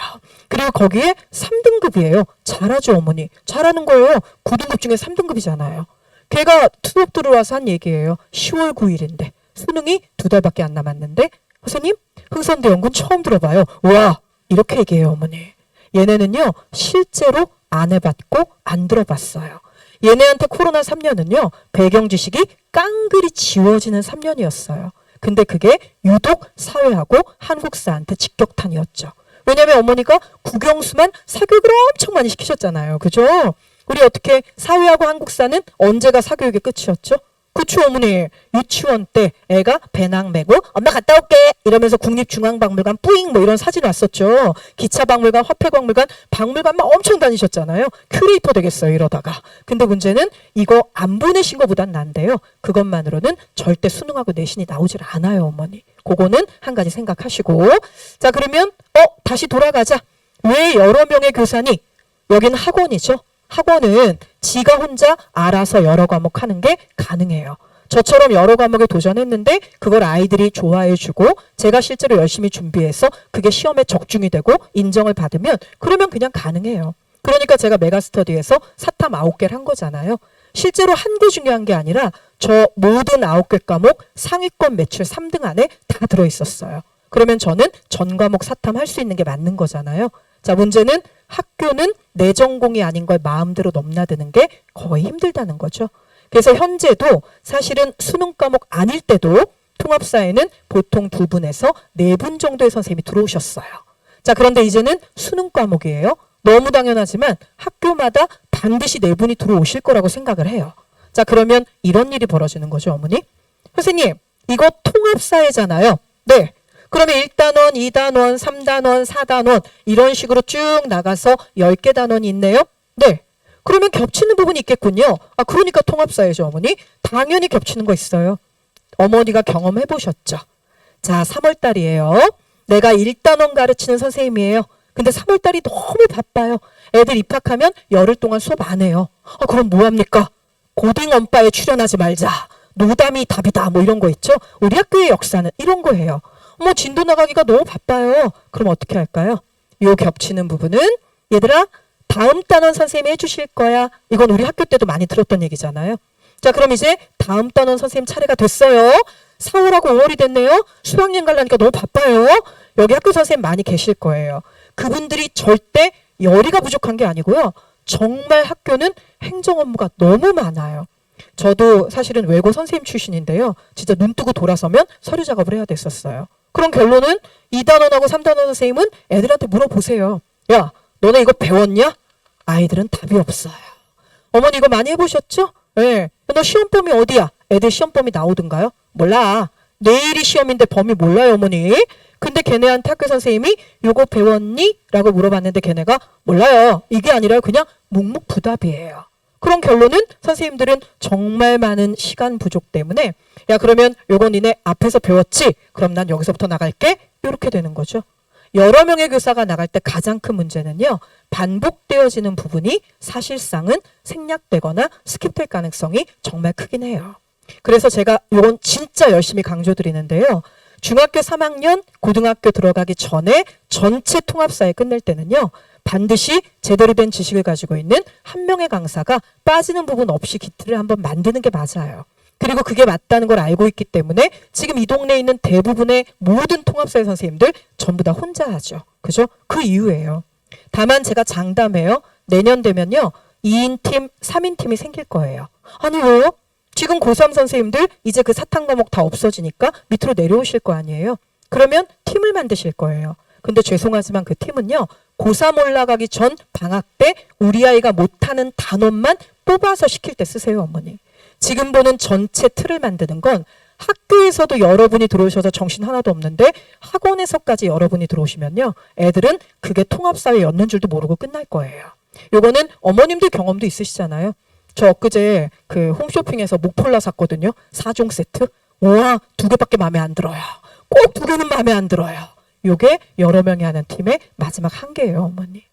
그리고 거기에 3등급이에요. 잘하죠 어머니. 잘하는 거예요. 9등급 중에 3등급이잖아요. 걔가 수업 들어와서 한 얘기예요. 10월 9일인데 수능이 2달밖에 안 남았는데 선생님 흥선대 연구는 처음 들어봐요. 와 이렇게 얘기해요 어머니. 얘네는요 실제로 안 해봤고 안 들어봤어요. 얘네한테 코로나 3년은요 배경 지식이 깡그리 지워지는 3년이었어요. 근데 그게 유독 사회하고 한국사한테 직격탄이었죠. 왜냐하면 어머니가 국영수만 사교육을 엄청 많이 시키셨잖아요. 그죠? 우리 어떻게 사회하고 한국사는 언제가 사교육의 끝이었죠? 그쵸 어머니. 유치원 때 애가 배낭 메고 엄마 갔다 올게 이러면서 국립중앙박물관 뿌잉 뭐 이런 사진 왔었죠. 기차박물관, 화폐박물관, 박물관만 엄청 다니셨잖아요. 큐레이터 되겠어요 이러다가. 근데 문제는 이거 안 보내신 거보단 난데요. 그것만으로는 절대 수능하고 내신이 나오질 않아요 어머니. 그거는 한 가지 생각하시고. 자 그러면 다시 돌아가자. 왜 여러 명의 교사니? 여기는 학원이죠. 학원은 지가 혼자 알아서 여러 과목 하는 게 가능해요. 저처럼 여러 과목에 도전했는데 그걸 아이들이 좋아해주고 제가 실제로 열심히 준비해서 그게 시험에 적중이 되고 인정을 받으면 그러면 그냥 가능해요. 그러니까 제가 메가스터디에서 사탐 9개를 한 거잖아요. 실제로 한 개 중요한 게 아니라 저 모든 9개 과목 상위권 매출 3등 안에 다 들어있었어요. 그러면 저는 전 과목 사탐 할 수 있는 게 맞는 거잖아요. 자 문제는 학교는 내 전공이 아닌 걸 마음대로 넘나드는 게 거의 힘들다는 거죠. 그래서 현재도 사실은 수능 과목 아닐 때도 통합사회는 보통 2분에서 4분 정도의 선생님이 들어오셨어요. 자 그런데 이제는 수능 과목이에요. 너무 당연하지만 학교마다 반드시 4분이 들어오실 거라고 생각을 해요. 자 그러면 이런 일이 벌어지는 거죠 어머니. 선생님 이거 통합사회잖아요. 네. 그러면 1단원, 2단원, 3단원, 4단원 이런 식으로 쭉 나가서 10개 단원이 있네요. 네. 그러면 겹치는 부분이 있겠군요. 그러니까 통합사회죠 어머니. 당연히 겹치는 거 있어요. 어머니가 경험해 보셨죠. 자 3월달이에요. 내가 1단원 가르치는 선생님이에요. 근데 3월달이 너무 바빠요. 애들 입학하면 열흘 동안 수업 안 해요. 그럼 뭐합니까? 고딩언바에 출연하지 말자. 노담이 답이다 뭐 이런 거 있죠. 우리 학교의 역사는 이런 거 해요. 진도 나가기가 너무 바빠요. 그럼 어떻게 할까요? 요 겹치는 부분은 얘들아 다음 단원 선생님이 해주실 거야. 이건 우리 학교 때도 많이 들었던 얘기잖아요. 자 그럼 이제 다음 단원 선생님 차례가 됐어요. 4월하고 5월이 됐네요. 수학여행 가려니까 너무 바빠요. 여기 학교 선생님 많이 계실 거예요. 그분들이 절대 열의가 부족한 게 아니고요. 정말 학교는 행정 업무가 너무 많아요. 저도 사실은 외고 선생님 출신인데요. 진짜 눈 뜨고 돌아서면 서류 작업을 해야 됐었어요. 그럼 결론은 2단원하고 3단원 선생님은 애들한테 물어보세요. 야, 너네 이거 배웠냐? 아이들은 답이 없어요. 어머니 이거 많이 해보셨죠? 네. 너 시험 범위 어디야? 애들 시험 범위 나오던가요? 몰라. 내일이 시험인데 범위 몰라요 어머니. 근데 걔네한테 학교 선생님이 요거 배웠니? 라고 물어봤는데 걔네가 몰라요. 이게 아니라 그냥 묵묵부답이에요. 그런 결론은 선생님들은 정말 많은 시간 부족 때문에 야 그러면 요거 니네 앞에서 배웠지? 그럼 난 여기서부터 나갈게? 이렇게 되는 거죠. 여러 명의 교사가 나갈 때 가장 큰 문제는요. 반복되어지는 부분이 사실상은 생략되거나 스킵될 가능성이 정말 크긴 해요. 그래서 제가 요건 진짜 열심히 강조드리는데요. 중학교 3학년 고등학교 들어가기 전에 전체 통합사회 끝낼 때는요. 반드시 제대로 된 지식을 가지고 있는 한 명의 강사가 빠지는 부분 없이 기틀을 한번 만드는 게 맞아요. 그리고 그게 맞다는 걸 알고 있기 때문에 지금 이 동네에 있는 대부분의 모든 통합사회 선생님들 전부 다 혼자 하죠. 그죠? 그 이유예요. 다만 제가 장담해요. 내년 되면요. 2인 팀, 3인 팀이 생길 거예요. 아니 왜요? 지금 고3 선생님들 이제 그 사탕 과목 다 없어지니까 밑으로 내려오실 거 아니에요. 그러면 팀을 만드실 거예요. 근데 죄송하지만 그 팀은요. 고3 올라가기 전 방학 때 우리 아이가 못하는 단원만 뽑아서 시킬 때 쓰세요 어머니. 지금 보는 전체 틀을 만드는 건 학교에서도 여러분이 들어오셔서 정신 하나도 없는데 학원에서까지 여러분이 들어오시면요. 애들은 그게 통합사회였는 줄도 모르고 끝날 거예요. 요거는 어머님들 경험도 있으시잖아요. 저 엊그제 그 홈쇼핑에서 목폴라 샀거든요. 4종 세트. 와 2개밖에 마음에 안 들어요. 꼭 2개는 마음에 안 들어요. 요게 여러 명이 하는 팀의 마지막 한계예요 어머니.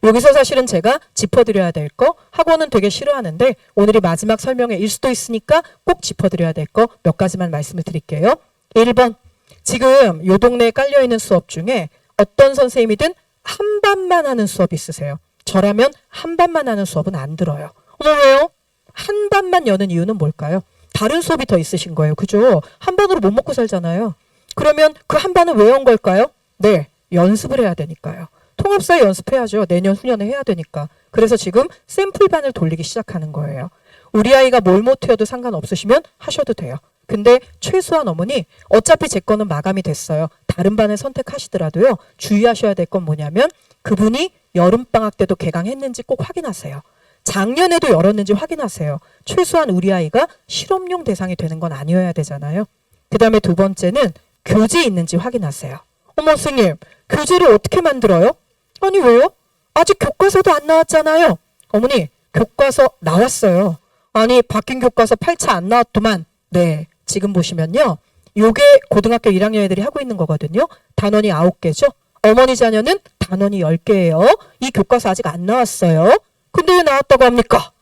여기서 사실은 제가 짚어드려야 될 거 학원은 되게 싫어하는데 오늘이 마지막 설명회일 수도 있으니까 꼭 짚어드려야 될 거 몇 가지만 말씀을 드릴게요. 1번 지금 요 동네에 깔려있는 수업 중에 어떤 선생님이든 한 반만 하는 수업 있으세요. 저라면 한 반만 하는 수업은 안 들어요. 왜요? 한 반만 여는 이유는 뭘까요? 다른 수업이 더 있으신 거예요. 그죠? 한 반으로 못 먹고 살잖아요. 그러면 그 한 반은 왜 온 걸까요? 네, 연습을 해야 되니까요. 통합사회 연습해야죠. 내년 후년에 해야 되니까. 그래서 지금 샘플반을 돌리기 시작하는 거예요. 우리 아이가 뭘 못해도 상관없으시면 하셔도 돼요. 근데 최소한 어머니 어차피 제 거는 마감이 됐어요. 다른 반을 선택하시더라도요. 주의하셔야 될 건 뭐냐면 그분이 여름방학 때도 개강했는지 꼭 확인하세요. 작년에도 열었는지 확인하세요. 최소한 우리 아이가 실험용 대상이 되는 건 아니어야 되잖아요. 그 다음에 두 번째는 교재 있는지 확인하세요. 어머 선생님, 교재를 어떻게 만들어요? 아니 왜요? 아직 교과서도 안 나왔잖아요. 어머니, 교과서 나왔어요. 아니 바뀐 교과서 8차 안 나왔더만. 네, 지금 보시면요. 요게 고등학교 1학년 애들이 하고 있는 거거든요. 단원이 9개죠. 어머니 자녀는 단원이 10개예요. 이 교과서 아직 안 나왔어요. 근데 왜 나왔다고 합니까?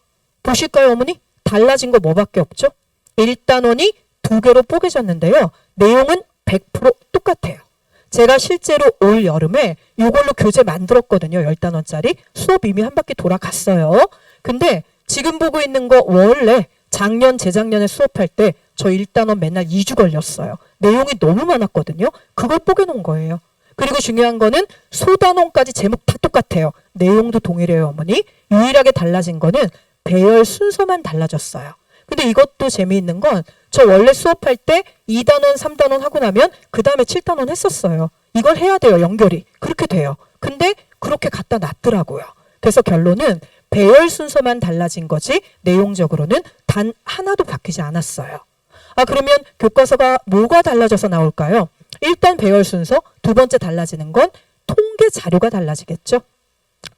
보실까요 어머니? 달라진 거 뭐밖에 없죠? 1단원이 2개로 뽀개졌는데요. 내용은 100% 똑같아요. 제가 실제로 올 여름에 이걸로 교재 만들었거든요. 10단원짜리. 수업 이미 한 바퀴 돌아갔어요. 근데 지금 보고 있는 거 원래 작년, 재작년에 수업할 때 저 1단원 맨날 2주 걸렸어요. 내용이 너무 많았거든요. 그걸 뽀개놓은 거예요. 그리고 중요한 거는 소단원까지 제목 다 똑같아요. 내용도 동일해요, 어머니. 유일하게 달라진 거는 배열 순서만 달라졌어요. 근데 이것도 재미있는 건 저 원래 수업할 때 2단원, 3단원 하고 나면 그 다음에 7단원 했었어요. 이걸 해야 돼요, 연결이. 그렇게 돼요. 근데 그렇게 갖다 놨더라고요. 그래서 결론은 배열 순서만 달라진 거지 내용적으로는 단 하나도 바뀌지 않았어요. 아, 그러면 교과서가 뭐가 달라져서 나올까요? 일단 배열 순서, 두 번째 달라지는 건 통계 자료가 달라지겠죠.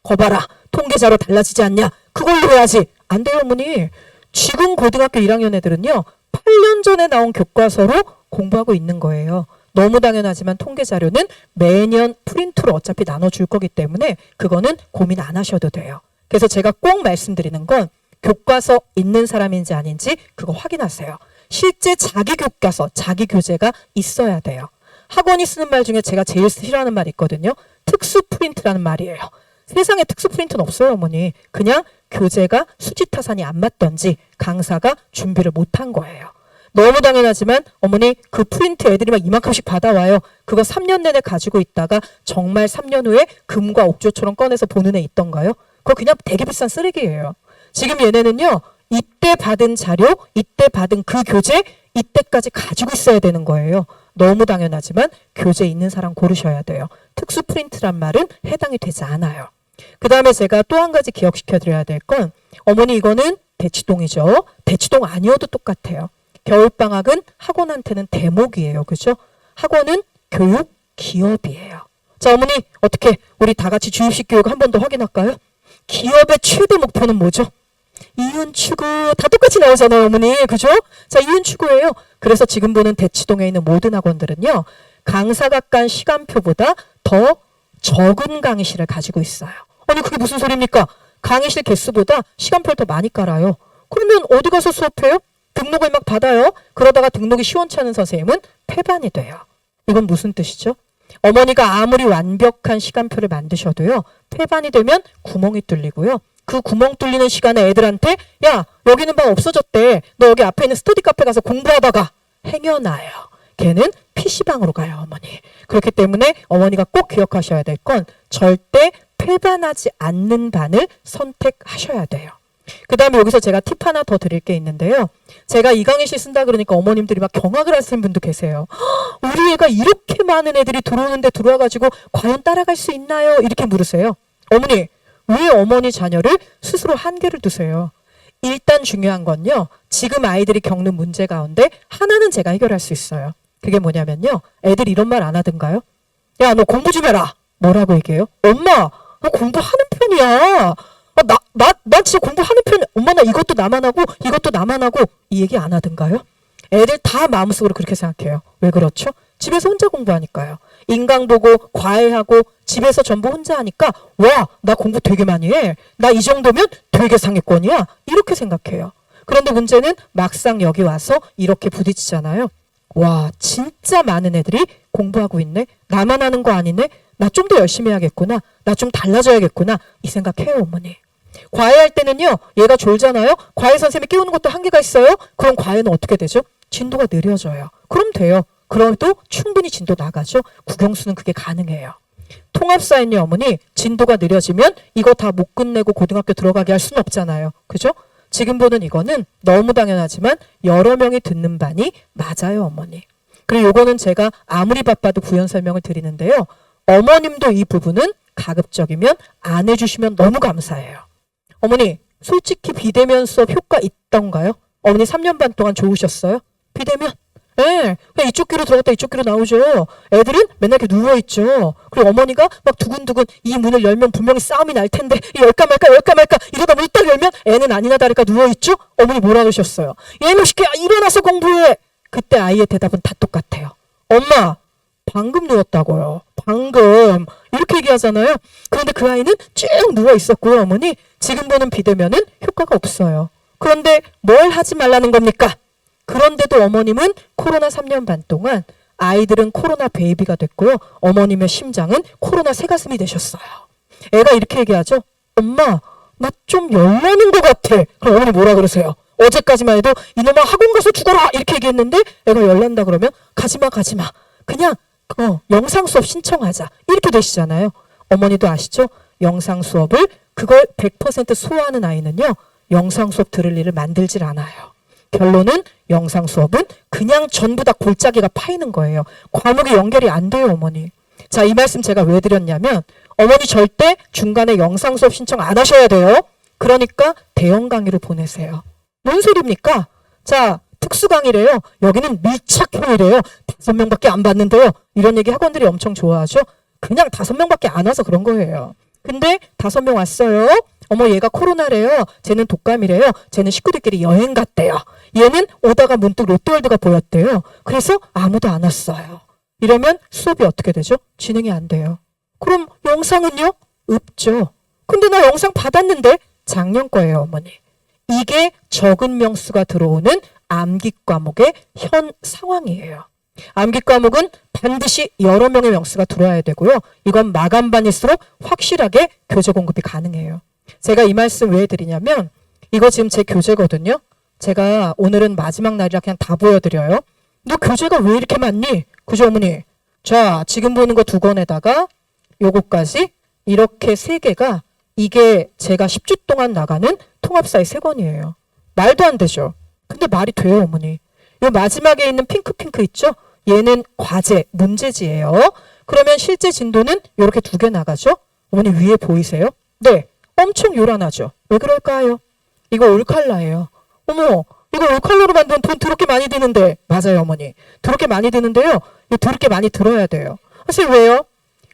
거봐라, 통계 자료 달라지지 않냐? 그걸로 해야지. 안 돼요, 어머니. 지금 고등학교 1학년 애들은요. 8년 전에 나온 교과서로 공부하고 있는 거예요. 너무 당연하지만 통계 자료는 매년 프린트로 어차피 나눠줄 거기 때문에 그거는 고민 안 하셔도 돼요. 그래서 제가 꼭 말씀드리는 건 교과서 있는 사람인지 아닌지 그거 확인하세요. 실제 자기 교과서, 자기 교재가 있어야 돼요. 학원이 쓰는 말 중에 제가 제일 싫어하는 말이 있거든요. 특수 프린트라는 말이에요. 세상에 특수 프린트는 없어요, 어머니. 그냥 교재가 수지타산이 안 맞던지 강사가 준비를 못한 거예요. 너무 당연하지만 어머니 그 프린트 애들이 막 이만큼씩 받아와요. 그거 3년 내내 가지고 있다가 정말 3년 후에 금과 옥조처럼 꺼내서 보는 애 있던가요? 그거 그냥 되게 비싼 쓰레기예요. 지금 얘네는요. 이때 받은 자료, 이때 받은 그 교재, 이때까지 가지고 있어야 되는 거예요. 너무 당연하지만 교재 있는 사람 고르셔야 돼요. 특수 프린트란 말은 해당이 되지 않아요. 그 다음에 제가 또 한 가지 기억시켜 드려야 될 건 어머니 이거는 대치동이죠. 대치동 아니어도 똑같아요. 겨울방학은 학원한테는 대목이에요. 그죠? 학원은 교육 기업이에요. 자, 어머니 어떻게 우리 다 같이 주입식 교육 한 번 더 확인할까요? 기업의 최대 목표는 뭐죠? 이윤 추구. 다 똑같이 나오잖아요, 어머니. 그죠? 자, 이윤 추구예요. 그래서 지금 보는 대치동에 있는 모든 학원들은요. 강사가 깐 시간표보다 더 적은 강의실을 가지고 있어요. 아니 그게 무슨 소리입니까? 강의실 개수보다 시간표를 더 많이 깔아요. 그러면 어디 가서 수업해요? 등록을 막 받아요. 그러다가 등록이 시원치 않은 선생님은 폐반이 돼요. 이건 무슨 뜻이죠? 어머니가 아무리 완벽한 시간표를 만드셔도요. 폐반이 되면 구멍이 뚫리고요. 그 구멍 뚫리는 시간에 애들한테 야 여기는 방 없어졌대. 너 여기 앞에 있는 스터디 카페 가서 공부하다가 행여나요. 걔는 PC방으로 가요, 어머니. 그렇기 때문에 어머니가 꼭 기억하셔야 될 건 절대 폐반하지 않는 반을 선택하셔야 돼요. 그 다음에 여기서 제가 팁 하나 더 드릴 게 있는데요. 제가 이 강의실 쓴다 그러니까 어머님들이 막 경악을 하시는 분도 계세요. 우리 애가 이렇게 많은 애들이 들어오는데 들어와가지고 과연 따라갈 수 있나요? 이렇게 물으세요. 어머니, 왜 어머니 자녀를 스스로 한계를 두세요? 일단 중요한 건요. 지금 아이들이 겪는 문제 가운데 하나는 제가 해결할 수 있어요. 그게 뭐냐면요. 애들이 이런 말 안 하던가요? 야, 너 공부 좀 해라. 뭐라고 얘기해요? 엄마, 나 공부하는 편이야. 나 진짜 공부하는 편이야. 엄마, 나 이것도 나만 하고 이것도 나만 하고 이 얘기 안 하던가요? 애들 다 마음속으로 그렇게 생각해요. 왜 그렇죠? 집에서 혼자 공부하니까요. 인강 보고 과외하고 집에서 전부 혼자 하니까 와, 나 공부 되게 많이 해. 나 이 정도면 되게 상위권이야. 이렇게 생각해요. 그런데 문제는 막상 여기 와서 이렇게 부딪히잖아요. 와, 진짜 많은 애들이 공부하고 있네. 나만 하는 거 아니네. 나 좀 더 열심히 해야겠구나. 나 좀 달라져야겠구나. 이 생각해요, 어머니. 과외할 때는요. 얘가 졸잖아요. 과외 선생님이 깨우는 것도 한계가 있어요. 그럼 과외는 어떻게 되죠? 진도가 느려져요. 그럼 돼요. 그래도 충분히 진도 나가죠. 국영수는 그게 가능해요. 통합사회는요, 어머니. 진도가 느려지면 이거 다 못 끝내고 고등학교 들어가게 할 수는 없잖아요. 그죠? 지금 보는 이거는 너무 당연하지만 여러 명이 듣는 반이 맞아요, 어머니. 그리고 요거는 제가 아무리 바빠도 부연 설명을 드리는데요. 어머님도 이 부분은 가급적이면 안 해주시면 너무 감사해요. 어머니, 솔직히 비대면 수업 효과 있던가요? 어머니 3년 반 동안 좋으셨어요? 비대면? 예, 그냥 이쪽 귀로 들어갔다 이쪽 귀로 나오죠. 애들은 맨날 이렇게 누워있죠. 그리고 어머니가 막 두근두근 이 문을 열면 분명히 싸움이 날 텐데 열까 말까 이러다 문을 딱 열면 애는 아니나 다를까 누워있죠. 어머니 뭐라 그러셨어요? 얘는 시켜 일어나서 공부해. 그때 아이의 대답은 다 똑같아요. 엄마 방금 누웠다고요. 방금 이렇게 얘기하잖아요. 그런데 그 아이는 쭉 누워 있었고요. 어머니 지금 보는 비대면은 효과가 없어요. 그런데 뭘 하지 말라는 겁니까? 그런데도 어머님은 코로나 3년 반 동안 아이들은 코로나 베이비가 됐고요. 어머님의 심장은 코로나 새가슴이 되셨어요. 애가 이렇게 얘기하죠. 엄마 나 좀 열나는 것 같아. 그럼 어머니 뭐라 그러세요? 어제까지만 해도 이놈아 학원 가서 죽어라 이렇게 얘기했는데 애가 열난다 그러면 가지마 그냥 영상 수업 신청하자 이렇게 되시잖아요. 어머니도 아시죠? 영상 수업을 그걸 100% 소화하는 아이는요. 영상 수업 들을 일을 만들질 않아요. 결론은 영상 수업은 그냥 전부 다 골짜기가 파이는 거예요. 과목이 연결이 안 돼요, 어머니. 자, 이 말씀 제가 왜 드렸냐면 어머니 절대 중간에 영상 수업 신청 안 하셔야 돼요. 그러니까 대형 강의를 보내세요. 뭔 소리입니까? 자, 특수 강의래요. 여기는 밀착형이래요. 5명밖에 안 받는데요. 이런 얘기 학원들이 엄청 좋아하죠. 그냥 5명밖에 안 와서 그런 거예요. 근데 5명 왔어요. 어머 얘가 코로나래요. 쟤는 독감이래요. 쟤는 식구들끼리 여행 갔대요. 얘는 오다가 문득 롯데월드가 보였대요. 그래서 아무도 안 왔어요. 이러면 수업이 어떻게 되죠? 진행이 안 돼요. 그럼 영상은요? 없죠. 근데 나 영상 받았는데 작년 거예요, 어머니. 이게 적은 명수가 들어오는 암기 과목의 현 상황이에요. 암기 과목은 반드시 여러 명의 명수가 들어와야 되고요. 이건 마감반일수록 확실하게 교재 공급이 가능해요. 제가 이 말씀 왜 드리냐면 이거 지금 제 교재거든요. 제가 오늘은 마지막 날이라 그냥 다 보여드려요. 너 교재가 왜 이렇게 많니? 그죠 어머니? 자 지금 보는 거 2권에다가 요거까지 이렇게 3개가 이게 제가 10주 동안 나가는 통합사의 3권이에요. 말도 안 되죠. 근데 말이 돼요 어머니. 요 마지막에 있는 핑크 있죠? 얘는 과제, 문제지예요. 그러면 실제 진도는 이렇게 2개 나가죠? 어머니 위에 보이세요? 네. 엄청 요란하죠? 왜 그럴까요? 이거 올칼라예요. 어머, 이거 올칼라로 만들면 돈 더럽게 많이 드는데. 맞아요, 어머니. 더럽게 많이 드는데요. 이거 더럽게 많이 들어야 돼요. 사실 왜요?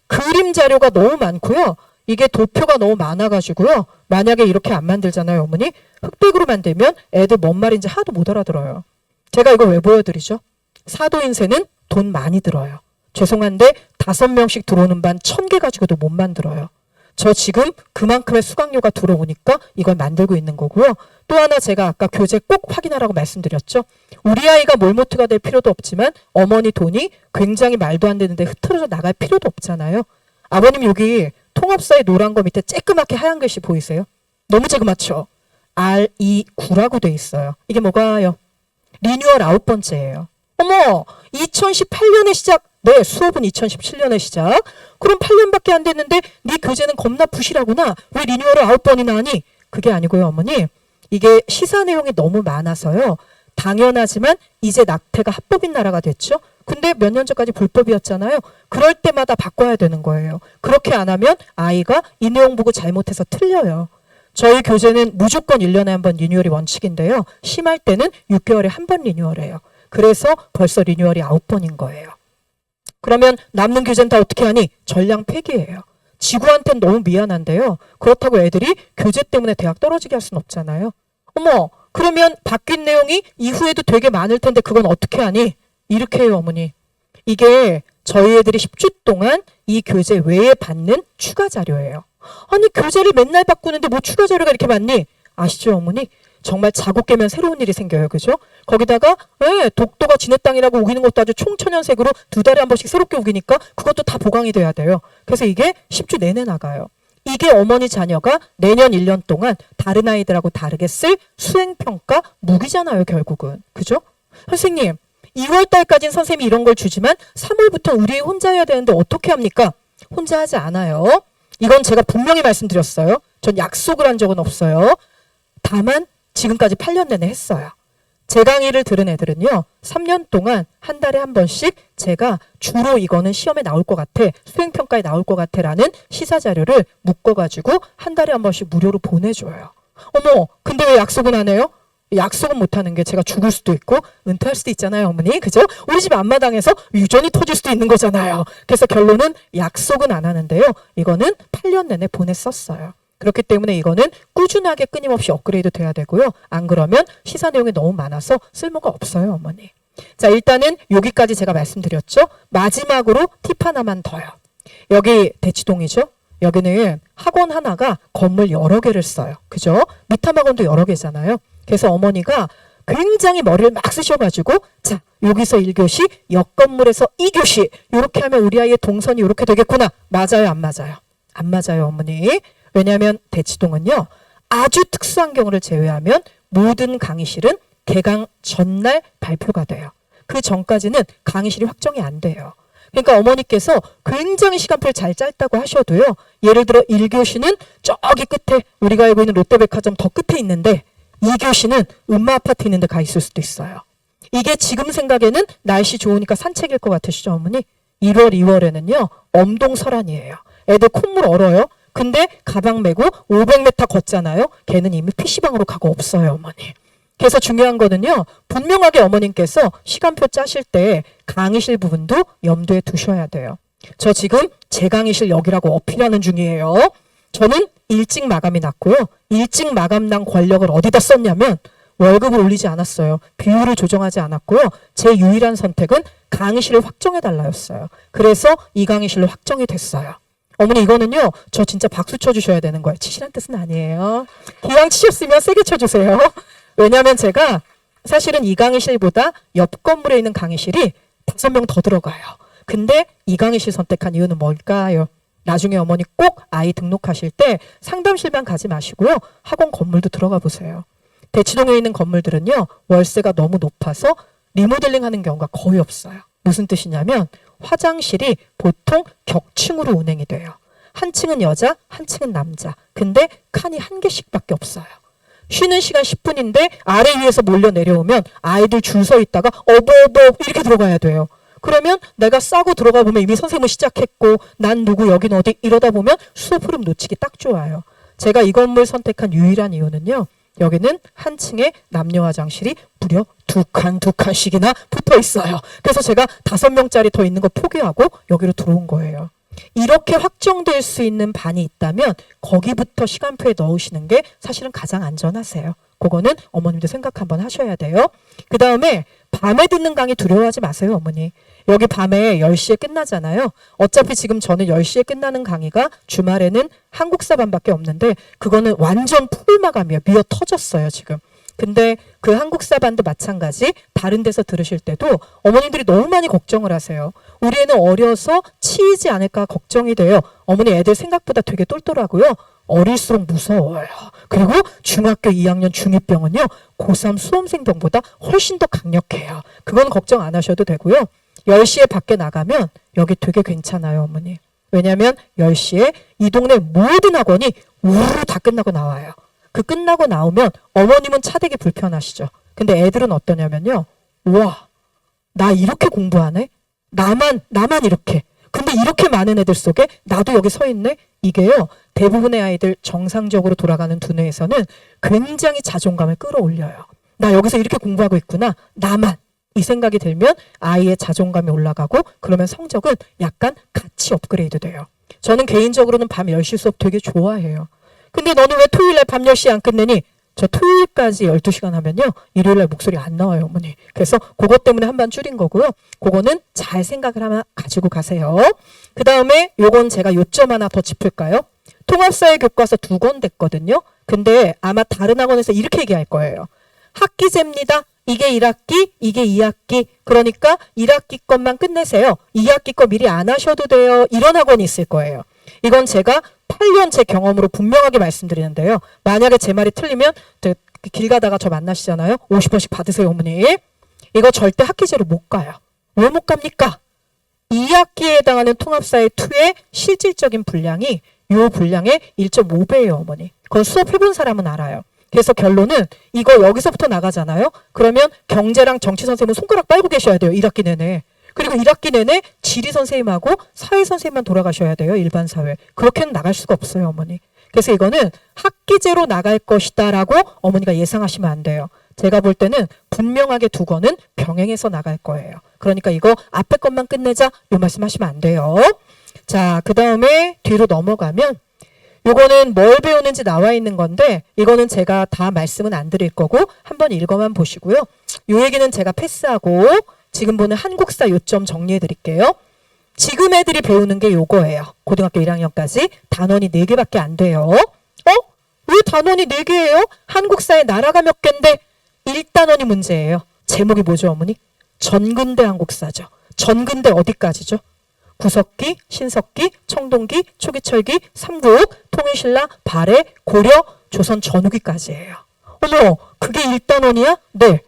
그림 자료가 너무 많고요. 이게 도표가 너무 많아가지고요. 만약에 이렇게 안 만들잖아요, 어머니. 흑백으로 만들면 애들 뭔 말인지 하나도 못 알아들어요. 제가 이거 왜 보여드리죠? 사도인쇄는 돈 많이 들어요. 죄송한데 5명씩 들어오는 반 1000개 가지고도 못 만들어요. 저 지금 그만큼의 수강료가 들어오니까 이걸 만들고 있는 거고요. 또 하나 제가 아까 교재 꼭 확인하라고 말씀드렸죠. 우리 아이가 몰모트가 될 필요도 없지만 어머니 돈이 굉장히 말도 안 되는데 흐트러져 나갈 필요도 없잖아요. 아버님 여기 통합사의 노란 거 밑에 쬐끄맣게 하얀 글씨 보이세요? 너무 쬐끄맣죠? RE9라고 돼 있어요. 이게 뭐가요? 리뉴얼 9번째예요. 어머 2018년에 시작. 네, 수업은 2017년에 시작. 그럼 8년밖에 안 됐는데 네 교재는 겁나 부실하구나. 왜 리뉴얼을 9번이나 하니? 그게 아니고요, 어머니. 이게 시사 내용이 너무 많아서요. 당연하지만 이제 낙태가 합법인 나라가 됐죠. 근데 몇 년 전까지 불법이었잖아요. 그럴 때마다 바꿔야 되는 거예요. 그렇게 안 하면 아이가 이 내용 보고 잘못해서 틀려요. 저희 교재는 무조건 1년에 한 번 리뉴얼이 원칙인데요. 심할 때는 6개월에 한 번 리뉴얼해요. 그래서 벌써 리뉴얼이 9번인 거예요. 그러면 남는 교재는 다 어떻게 하니? 전량 폐기예요. 지구한테는 너무 미안한데요. 그렇다고 애들이 교재 때문에 대학 떨어지게 할 수는 없잖아요. 어머, 그러면 바뀐 내용이 이후에도 되게 많을 텐데 그건 어떻게 하니? 이렇게 해요, 어머니. 이게 저희 애들이 10주 동안 이 교재 외에 받는 추가 자료예요. 아니, 교재를 맨날 바꾸는데 뭐 추가 자료가 이렇게 많니? 아시죠, 어머니? 정말 자고 깨면 새로운 일이 생겨요. 그죠? 거기다가 독도가 지네 땅이라고 우기는 것도 아주 총천연색으로 2달에 한 번씩 새롭게 우기니까 그것도 다 보강이 돼야 돼요. 그래서 이게 10주 내내 나가요. 이게 어머니 자녀가 내년 1년 동안 다른 아이들하고 다르게 쓸 수행평가 무기잖아요. 결국은. 그죠? 선생님 2월 달까지는 선생님이 이런 걸 주지만 3월부터 우리 혼자 해야 되는데 어떻게 합니까? 혼자 하지 않아요. 이건 제가 분명히 말씀드렸어요. 전 약속을 한 적은 없어요. 다만 지금까지 8년 내내 했어요. 제 강의를 들은 애들은요. 3년 동안 한 달에 한 번씩 제가 주로 이거는 시험에 나올 것 같아. 수행평가에 나올 것 같아 라는 시사자료를 묶어가지고 한 달에 한 번씩 무료로 보내줘요. 어머, 근데 왜 약속은 안 해요? 약속은 못하는 게 제가 죽을 수도 있고 은퇴할 수도 있잖아요, 어머니. 그죠? 우리 집 앞마당에서 유전이 터질 수도 있는 거잖아요. 그래서 결론은 약속은 안 하는데요. 이거는 8년 내내 보냈었어요. 그렇기 때문에 이거는 꾸준하게 끊임없이 업그레이드 돼야 되고요. 안 그러면 시사 내용이 너무 많아서 쓸모가 없어요, 어머니. 자, 일단은 여기까지 제가 말씀드렸죠. 마지막으로 팁 하나만 더요. 여기 대치동이죠. 여기는 학원 하나가 건물 여러 개를 써요. 그죠? 미탐학원도 여러 개잖아요. 그래서 어머니가 굉장히 머리를 막 쓰셔가지고 자, 여기서 1교시, 옆 건물에서 2교시 이렇게 하면 우리 아이의 동선이 이렇게 되겠구나. 맞아요, 안 맞아요? 안 맞아요, 어머니. 왜냐하면 대치동은요. 아주 특수한 경우를 제외하면 모든 강의실은 개강 전날 발표가 돼요. 그 전까지는 강의실이 확정이 안 돼요. 그러니까 어머니께서 굉장히 시간표를 잘 짰다고 하셔도요. 예를 들어 1교시는 저기 끝에 우리가 알고 있는 롯데백화점 더 끝에 있는데 2교시는 음마 아파트 있는 데 가 있을 수도 있어요. 이게 지금 생각에는 날씨 좋으니까 산책일 것 같으시죠, 어머니? 1월, 2월에는요. 엄동설한이에요. 애들 콧물 얼어요. 근데 가방 메고 500m 걷잖아요. 걔는 이미 PC방으로 가고 없어요, 어머니. 그래서 중요한 거는요. 분명하게 어머님께서 시간표 짜실 때 강의실 부분도 염두에 두셔야 돼요. 저 지금 제 강의실 여기라고 어필하는 중이에요. 저는 일찍 마감이 났고요. 일찍 마감 난 권력을 어디다 썼냐면 월급을 올리지 않았어요. 비율을 조정하지 않았고요. 제 유일한 선택은 강의실을 확정해달라였어요. 그래서 이 강의실로 확정이 됐어요. 어머니 이거는요. 저 진짜 박수 쳐주셔야 되는 거예요. 치시란 뜻은 아니에요. 기왕 치셨으면 세게 쳐주세요. 왜냐하면 제가 사실은 이 강의실보다 옆 건물에 있는 강의실이 5명 더 들어가요. 근데 이 강의실 선택한 이유는 뭘까요? 나중에 어머니 꼭 아이 등록하실 때 상담실만 가지 마시고요. 학원 건물도 들어가 보세요. 대치동에 있는 건물들은요. 월세가 너무 높아서 리모델링 하는 경우가 거의 없어요. 무슨 뜻이냐면 화장실이 보통 격층으로 운행이 돼요. 한 층은 여자, 한 층은 남자. 근데 칸이 한 개씩밖에 없어요. 쉬는 시간 10분인데 아래 위에서 몰려 내려오면 아이들 줄 서 있다가 어버어버 이렇게 들어가야 돼요. 그러면 내가 싸고 들어가 보면 이미 선생님은 시작했고 난 누구 여긴 어디 이러다 보면 수업 흐름 놓치기 딱 좋아요. 제가 이 건물 선택한 유일한 이유는요. 여기는 한 층에 남녀 화장실이 무려 두 칸씩이나 붙어 있어요. 그래서 제가 5명짜리 더 있는 거 포기하고 여기로 들어온 거예요. 이렇게 확정될 수 있는 반이 있다면 거기부터 시간표에 넣으시는 게 사실은 가장 안전하세요. 그거는 어머님도 생각 한번 하셔야 돼요. 그 다음에 밤에 듣는 강의 두려워하지 마세요, 어머니. 여기 밤에 10시에 끝나잖아요. 어차피 지금 저는 10시에 끝나는 강의가 주말에는 한국사반밖에 없는데 그거는 완전 풀 마감이에요. 미어 터졌어요, 지금. 근데 그 한국사반도 마찬가지 다른 데서 들으실 때도 어머님들이 너무 많이 걱정을 하세요. 우리 애는 어려서 치이지 않을까 걱정이 돼요. 어머니 애들 생각보다 되게 똘똘하고요. 어릴수록 무서워요. 그리고 중학교 2학년 중2병은요. 고3 수험생병보다 훨씬 더 강력해요. 그건 걱정 안 하셔도 되고요. 10시에 밖에 나가면 여기 되게 괜찮아요, 어머니. 왜냐하면 10시에 이 동네 모든 학원이 우르르 다 끝나고 나와요. 그 끝나고 나오면 어머님은 차대기 불편하시죠. 근데 애들은 어떠냐면요. 와, 나 이렇게 공부하네? 나만 이렇게. 근데 이렇게 많은 애들 속에 나도 여기 서 있네? 이게요. 대부분의 아이들 정상적으로 돌아가는 두뇌에서는 굉장히 자존감을 끌어올려요. 나 여기서 이렇게 공부하고 있구나. 나만. 이 생각이 들면 아이의 자존감이 올라가고 그러면 성적은 약간 같이 업그레이드 돼요. 저는 개인적으로는 밤 10시 수업 되게 좋아해요. 근데 너는 왜 토요일날 밤 10시에 안 끝내니? 저 토요일까지 12시간 하면요. 일요일날 목소리 안 나와요, 어머니. 그래서 그것 때문에 한 번 줄인 거고요. 그거는 잘 생각을 하나 가지고 가세요. 그 다음에 요건 제가 요점 하나 더 짚을까요? 통합사회 교과서 2권 됐거든요. 근데 아마 다른 학원에서 이렇게 얘기할 거예요. 학기제입니다. 이게 1학기, 이게 2학기. 그러니까 1학기 것만 끝내세요. 2학기 거 미리 안 하셔도 돼요. 이런 학원이 있을 거예요. 이건 제가 8년 제 경험으로 분명하게 말씀드리는데요. 만약에 제 말이 틀리면 길 가다가 저 만나시잖아요. 50원씩 받으세요, 어머니. 이거 절대 학기제로 못 가요. 왜 못 갑니까? 2학기에 해당하는 통합사회 2의 실질적인 분량이 요 분량의 1.5배예요, 어머니. 그건 수업 해본 사람은 알아요. 그래서 결론은 이거 여기서부터 나가잖아요. 그러면 경제랑 정치 선생님은 손가락 빨고 계셔야 돼요. 1학기 내내. 그리고 1학기 내내 지리 선생님하고 사회 선생님만 돌아가셔야 돼요. 일반 사회. 그렇게는 나갈 수가 없어요, 어머니. 그래서 이거는 학기제로 나갈 것이다 라고 어머니가 예상하시면 안 돼요. 제가 볼 때는 분명하게 두 권은 병행해서 나갈 거예요. 그러니까 이거 앞에 것만 끝내자 요 말씀하시면 안 돼요. 자, 그 다음에 뒤로 넘어가면 요거는 뭘 배우는지 나와 있는 건데 이거는 제가 다 말씀은 안 드릴 거고 한번 읽어만 보시고요. 요 얘기는 제가 패스하고 지금 보는 한국사 요점 정리해 드릴게요. 지금 애들이 배우는 게 요거예요. 고등학교 1학년까지 단원이 4개밖에 안 돼요. 왜 단원이 4개예요? 한국사에 나라가 몇 개인데 1단원이 문제예요. 제목이 뭐죠, 어머니? 전근대 한국사죠. 전근대 어디까지죠? 구석기, 신석기, 청동기, 초기철기, 삼국, 통일신라, 발해, 고려, 조선 전후기까지예요. 어머, 그게 1단원이야? 네.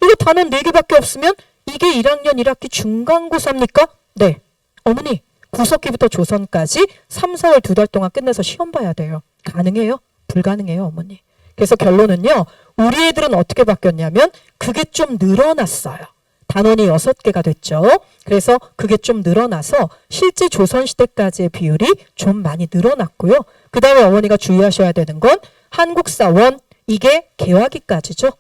이거 단원 4개밖에 없으면 이게 1학년 1학기 중간고사입니까? 네. 어머니, 구석기부터 조선까지 3, 4월 2달 동안 끝내서 시험 봐야 돼요. 가능해요? 불가능해요, 어머니. 그래서 결론은요. 우리 애들은 어떻게 바뀌었냐면 그게 좀 늘어났어요. 단원이 6개가 됐죠. 그래서 그게 좀 늘어나서 실제 조선시대까지의 비율이 좀 많이 늘어났고요. 그 다음에 어머니가 주의하셔야 되는 건 한국사 1, 이게 개화기까지죠.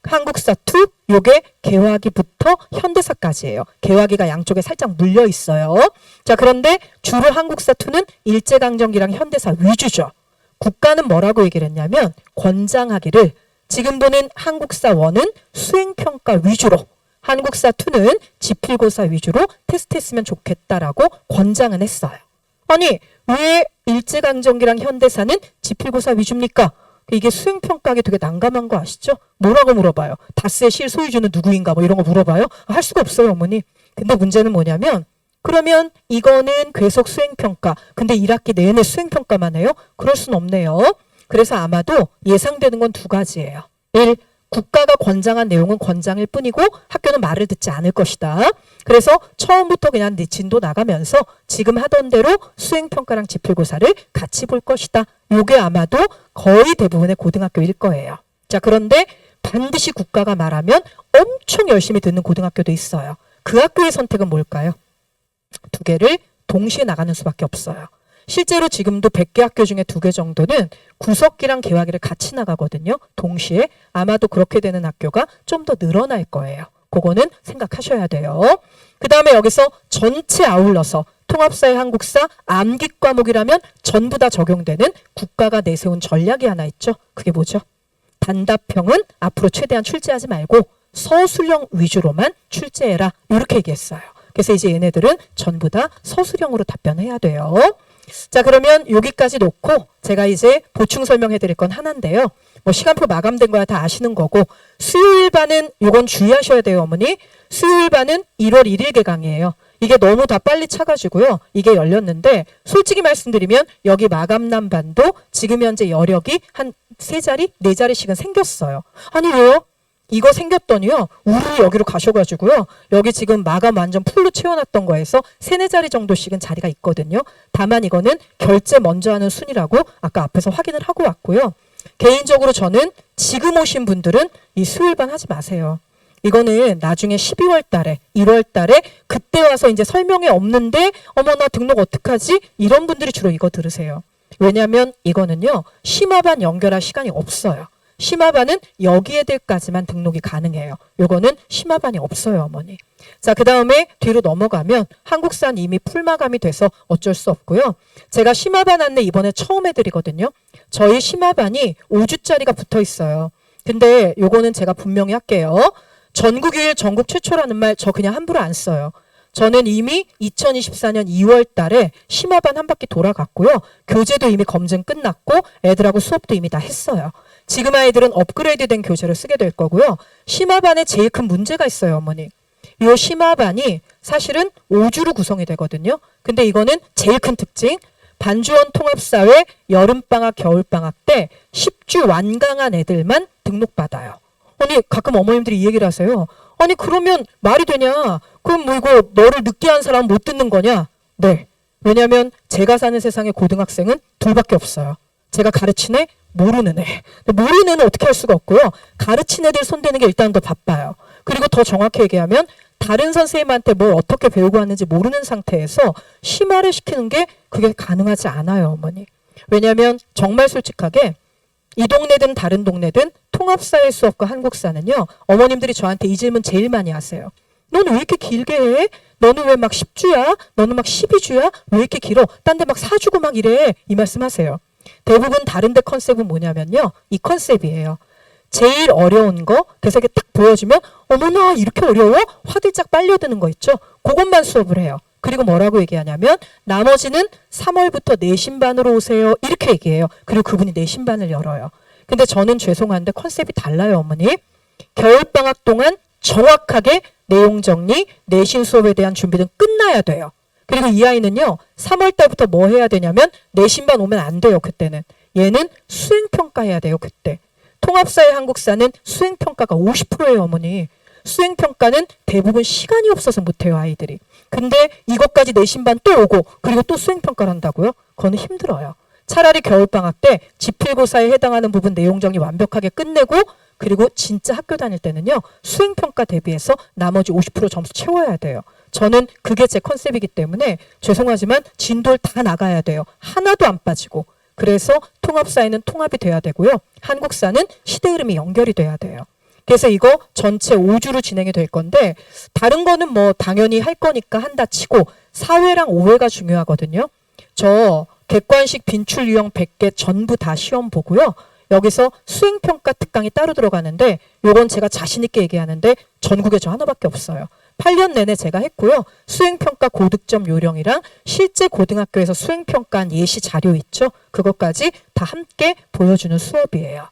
한국사 2, 요게 개화기부터 현대사까지예요. 개화기가 양쪽에 살짝 물려 있어요. 자, 그런데 주로 한국사 2는 일제강점기랑 현대사 위주죠. 국가는 뭐라고 얘기를 했냐면 권장하기를 지금 보는 한국사 1은 수행평가 위주로 한국사 2는 지필고사 위주로 테스트했으면 좋겠다라고 권장은 했어요. 아니 왜 일제강점기랑 현대사는 지필고사 위주입니까? 이게 수행평가하기 되게 난감한 거 아시죠? 뭐라고 물어봐요? 다스의 실소유주는 누구인가 뭐 이런 거 물어봐요? 할 수가 없어요, 어머니. 근데 문제는 뭐냐면 그러면 이거는 계속 수행평가. 근데 1학기 내내 수행평가만 해요? 그럴 순 없네요. 그래서 아마도 예상되는 건 2가지예요. 1. 국가가 권장한 내용은 권장일 뿐이고 학교는 말을 듣지 않을 것이다. 그래서 처음부터 그냥 네 진도 나가면서 지금 하던 대로 수행평가랑 지필고사를 같이 볼 것이다. 요게 아마도 거의 대부분의 고등학교일 거예요. 자, 그런데 반드시 국가가 말하면 엄청 열심히 듣는 고등학교도 있어요. 그 학교의 선택은 뭘까요? 2개를 동시에 나가는 수밖에 없어요. 실제로 지금도 100개 학교 중에 2개 정도는 구석기랑 개화기를 같이 나가거든요. 동시에 아마도 그렇게 되는 학교가 좀 더 늘어날 거예요. 그거는 생각하셔야 돼요. 그 다음에 여기서 전체 아울러서 통합사회 한국사 암기 과목이라면 전부 다 적용되는 국가가 내세운 전략이 하나 있죠. 그게 뭐죠? 단답형은 앞으로 최대한 출제하지 말고 서술형 위주로만 출제해라. 이렇게 얘기했어요. 그래서 이제 얘네들은 전부 다 서술형으로 답변해야 돼요. 자, 그러면 여기까지 놓고 제가 이제 보충 설명해 드릴 건 하나인데요. 뭐 시간표 마감된 거야 다 아시는 거고 수요일 반은 요건 주의하셔야 돼요, 어머니. 수요일 반은 1월 1일 개강이에요. 이게 너무 다 빨리 차가지고요. 이게 열렸는데 솔직히 말씀드리면 여기 마감난 반도 지금 현재 여력이 한 3자리, 4자리씩은 생겼어요. 아니 왜요? 이거 생겼더니요. 우리 여기로 가셔가지고요. 여기 지금 마감 완전 풀로 채워놨던 거에서 3, 4자리 정도씩은 자리가 있거든요. 다만 이거는 결제 먼저 하는 순이라고 아까 앞에서 확인을 하고 왔고요. 개인적으로 저는 지금 오신 분들은 이 수요일반 하지 마세요. 이거는 나중에 12월 달에 1월 달에 그때 와서 이제 설명회 없는데 어머 나 등록 어떡하지? 이런 분들이 주로 이거 들으세요. 왜냐하면 이거는요. 심화반 연결할 시간이 없어요. 심화반은 여기에 들까지만 등록이 가능해요. 요거는 심화반이 없어요, 어머니. 자, 그 다음에 뒤로 넘어가면 한국사는 이미 풀마감이 돼서 어쩔 수 없고요. 제가 심화반 안내 이번에 처음 해드리거든요. 저희 심화반이 5주짜리가 붙어 있어요. 근데 요거는 제가 분명히 할게요. 전국일 전국 최초라는 말 저 그냥 함부로 안 써요. 저는 이미 2024년 2월 달에 심화반 한 바퀴 돌아갔고요. 교재도 이미 검증 끝났고 애들하고 수업도 이미 다 했어요. 지금 아이들은 업그레이드된 교재를 쓰게 될 거고요. 심화반에 제일 큰 문제가 있어요, 어머니. 이 심화반이 사실은 5주로 구성이 되거든요. 근데 이거는 제일 큰 특징. 반주원 통합사회 여름방학, 겨울방학 때 10주 완강한 애들만 등록받아요. 아니 가끔 어머님들이 이 얘기를 하세요. 아니 그러면 말이 되냐? 그럼 뭐 이거 너를 늦게 한 사람 못 듣는 거냐? 네. 왜냐하면 제가 사는 세상에 고등학생은 2밖에 없어요. 제가 가르친 애, 모르는 애. 모르는 애는 어떻게 할 수가 없고요. 가르친 애들 손대는 게 일단 더 바빠요. 그리고 더 정확히 얘기하면 다른 선생님한테 뭘 어떻게 배우고 왔는지 모르는 상태에서 심화를 시키는 게 그게 가능하지 않아요, 어머니. 왜냐하면 정말 솔직하게 이 동네든 다른 동네든 통합사회 수업과 한국사는요. 어머님들이 저한테 이 질문 제일 많이 하세요. 너는 왜 이렇게 길게 해? 너는 왜 막 10주야? 너는 막 12주야? 왜 이렇게 길어? 딴 데 막 4주고 막 이래. 이 말씀 하세요. 대부분 다른 데 컨셉은 뭐냐면요. 이 컨셉이에요. 제일 어려운 거, 그래서 이렇게 딱 보여주면 어머나 이렇게 어려워? 화들짝 빨려드는 거 있죠? 그것만 수업을 해요. 그리고 뭐라고 얘기하냐면 나머지는 3월부터 내신반으로 오세요. 이렇게 얘기해요. 그리고 그분이 내신반을 열어요. 근데 저는 죄송한데 컨셉이 달라요, 어머니. 겨울방학 동안 정확하게 내용 정리, 내신 수업에 대한 준비는 끝나야 돼요. 그리고 이 아이는요. 3월 달부터 뭐 해야 되냐면 내신반 오면 안 돼요. 그때는. 얘는 수행평가해야 돼요. 그때. 통합사회 한국사는 수행평가가 50%예요. 어머니. 수행평가는 대부분 시간이 없어서 못해요. 아이들이. 근데 이것까지 내신반 또 오고 그리고 또 수행평가를 한다고요? 그거는 힘들어요. 차라리 겨울방학 때 지필고사에 해당하는 부분 내용 정리 완벽하게 끝내고 그리고 진짜 학교 다닐 때는요. 수행평가 대비해서 나머지 50% 점수 채워야 돼요. 저는 그게 제 컨셉이기 때문에 죄송하지만 진도를 다 나가야 돼요. 하나도 안 빠지고. 그래서 통합사회는 통합이 돼야 되고요. 한국사는 시대 흐름이 연결이 돼야 돼요. 그래서 이거 전체 5주로 진행이 될 건데 다른 거는 뭐 당연히 할 거니까 한다 치고 사회랑 오해가 중요하거든요. 저 객관식 빈출 유형 100개 전부 다 시험 보고요. 여기서 수행평가 특강이 따로 들어가는데 요건 제가 자신 있게 얘기하는데 전국에 저 하나밖에 없어요. 8년 내내 제가 했고요. 수행평가 고득점 요령이랑 실제 고등학교에서 수행평가한 예시 자료 있죠. 그것까지 다 함께 보여주는 수업이에요.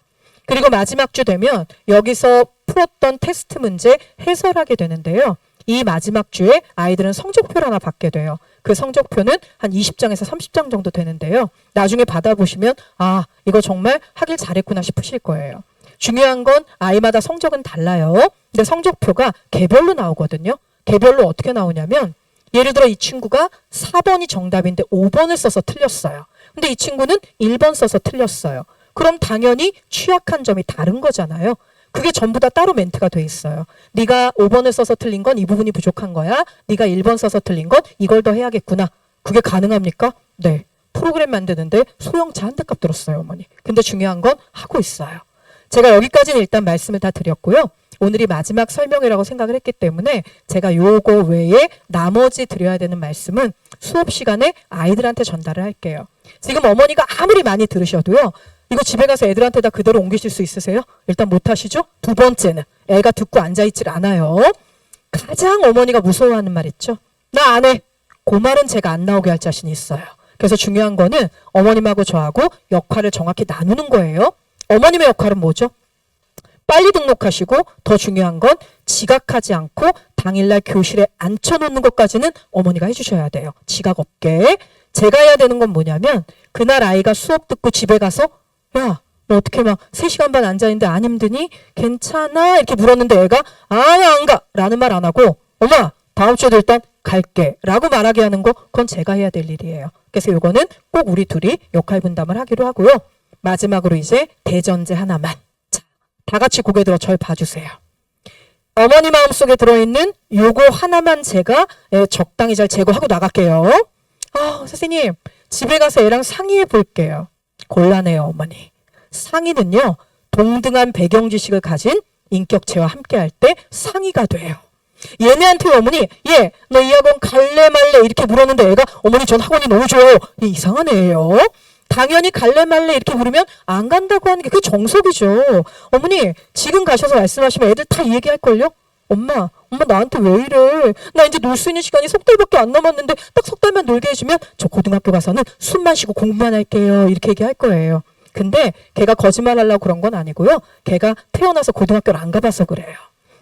그리고 마지막 주 되면 여기서 풀었던 테스트 문제 해설하게 되는데요. 이 마지막 주에 아이들은 성적표를 하나 받게 돼요. 그 성적표는 한 20장에서 30장 정도 되는데요. 나중에 받아보시면 아 이거 정말 하길 잘했구나 싶으실 거예요. 중요한 건 아이마다 성적은 달라요. 근데 성적표가 개별로 나오거든요. 개별로 어떻게 나오냐면 예를 들어 이 친구가 4번이 정답인데 5번을 써서 틀렸어요. 근데 이 친구는 1번 써서 틀렸어요. 그럼 당연히 취약한 점이 다른 거잖아요. 그게 전부 다 따로 멘트가 돼 있어요. 네가 5번을 써서 틀린 건 이 부분이 부족한 거야. 네가 1번 써서 틀린 건 이걸 더 해야겠구나. 그게 가능합니까? 네. 프로그램 만드는데 소형차 한 대 값 들었어요, 어머니. 근데 중요한 건 하고 있어요. 제가 여기까지는 일단 말씀을 다 드렸고요. 오늘이 마지막 설명이라고 생각을 했기 때문에 제가 요거 외에 나머지 드려야 되는 말씀은 수업 시간에 아이들한테 전달을 할게요. 지금 어머니가 아무리 많이 들으셔도요. 이거 집에 가서 애들한테 다 그대로 옮기실 수 있으세요? 일단 못하시죠? 두 번째는 애가 듣고 앉아있질 않아요. 가장 어머니가 무서워하는 말 있죠? 나 안 해. 그 말은 제가 안 나오게 할 자신이 있어요. 그래서 중요한 거는 어머님하고 저하고 역할을 정확히 나누는 거예요. 어머님의 역할은 뭐죠? 빨리 등록하시고 더 중요한 건 지각하지 않고 당일날 교실에 앉혀놓는 것까지는 어머니가 해주셔야 돼요. 지각 없게. 제가 해야 되는 건 뭐냐면 그날 아이가 수업 듣고 집에 가서 야, 너 어떻게 막 3시간 반 앉아있는데 안 힘드니? 괜찮아? 이렇게 물었는데 애가 아니 안 가! 라는 말 안 하고 엄마 다음 주에도 일단 갈게 라고 말하게 하는 거 그건 제가 해야 될 일이에요. 그래서 이거는 꼭 우리 둘이 역할 분담을 하기로 하고요. 마지막으로 이제 대전제 하나만. 자, 다 같이 고개 들어 절 봐주세요. 어머니 마음속에 들어있는 요거 하나만 제가 적당히 잘 제거하고 나갈게요. 선생님 집에 가서 애랑 상의해 볼게요. 곤란해요, 어머니. 상의는요, 동등한 배경 지식을 가진 인격체와 함께 할 때 상의가 돼요. 얘네한테 어머니, 얘, 너 이 학원 갈래 말래 이렇게 물었는데 애가 어머니 전 학원이 너무 좋아요. 이상한 애예요. 당연히 갈래 말래 이렇게 물으면 안 간다고 하는 게 그게 정석이죠. 어머니, 지금 가셔서 말씀하시면 애들 다 얘기할걸요? 엄마 나한테 왜 이래? 나 이제 놀 수 있는 시간이 석 달밖에 안 남았는데 딱 석 달만 놀게 해주면 저 고등학교 가서는 숨만 쉬고 공부만 할게요. 이렇게 얘기할 거예요. 근데 걔가 거짓말하려고 그런 건 아니고요. 걔가 태어나서 고등학교를 안 가봐서 그래요.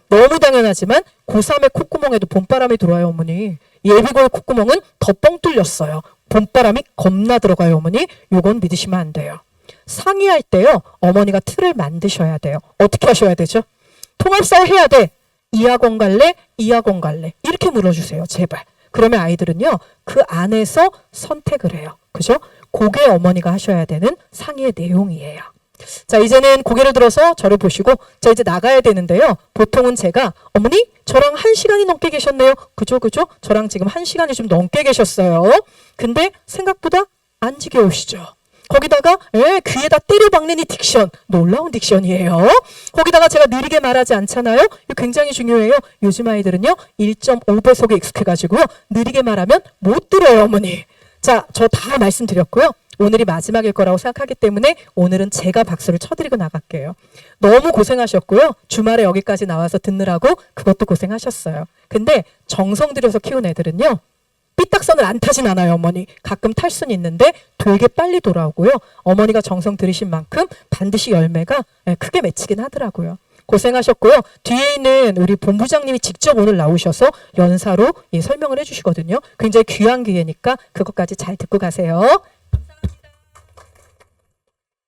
너무 당연하지만 고3의 콧구멍에도 봄바람이 들어와요, 어머니. 예비고의 콧구멍은 더 뻥 뚫렸어요. 봄바람이 겁나 들어가요, 어머니. 요건 믿으시면 안 돼요. 상의할 때요. 어머니가 틀을 만드셔야 돼요. 어떻게 하셔야 되죠? 통합사회 해야 돼. 이 학원 갈래? 이 학원 갈래? 이렇게 물어주세요. 제발. 그러면 아이들은요. 그 안에서 선택을 해요. 그죠? 그게 어머니가 하셔야 되는 상의의 내용이에요. 자, 이제는 고개를 들어서 저를 보시고 자 이제 나가야 되는데요. 보통은 제가 어머니 저랑 1시간이 넘게 계셨네요. 그죠? 저랑 지금 1시간이 좀 넘게 계셨어요. 근데 생각보다 안 지겨우시죠? 거기다가 귀에다 때려박는 이 딕션, 놀라운 딕션이에요. 거기다가 제가 느리게 말하지 않잖아요. 이거 굉장히 중요해요. 요즘 아이들은요 1.5배속에 익숙해가지고요 느리게 말하면 못 들어요, 어머니. 자, 저 다 말씀드렸고요. 오늘이 마지막일 거라고 생각하기 때문에 오늘은 제가 박수를 쳐드리고 나갈게요. 너무 고생하셨고요. 주말에 여기까지 나와서 듣느라고 그것도 고생하셨어요. 근데 정성 들여서 키운 애들은요 삐딱선을 안 타진 않아요, 어머니. 가끔 탈 수는 있는데 되게 빨리 돌아오고요. 어머니가 정성 들이신 만큼 반드시 열매가 크게 맺히긴 하더라고요. 고생하셨고요. 뒤에 있는 우리 본부장님이 직접 오늘 나오셔서 연사로 설명을 해주시거든요. 굉장히 귀한 기회니까 그것까지 잘 듣고 가세요.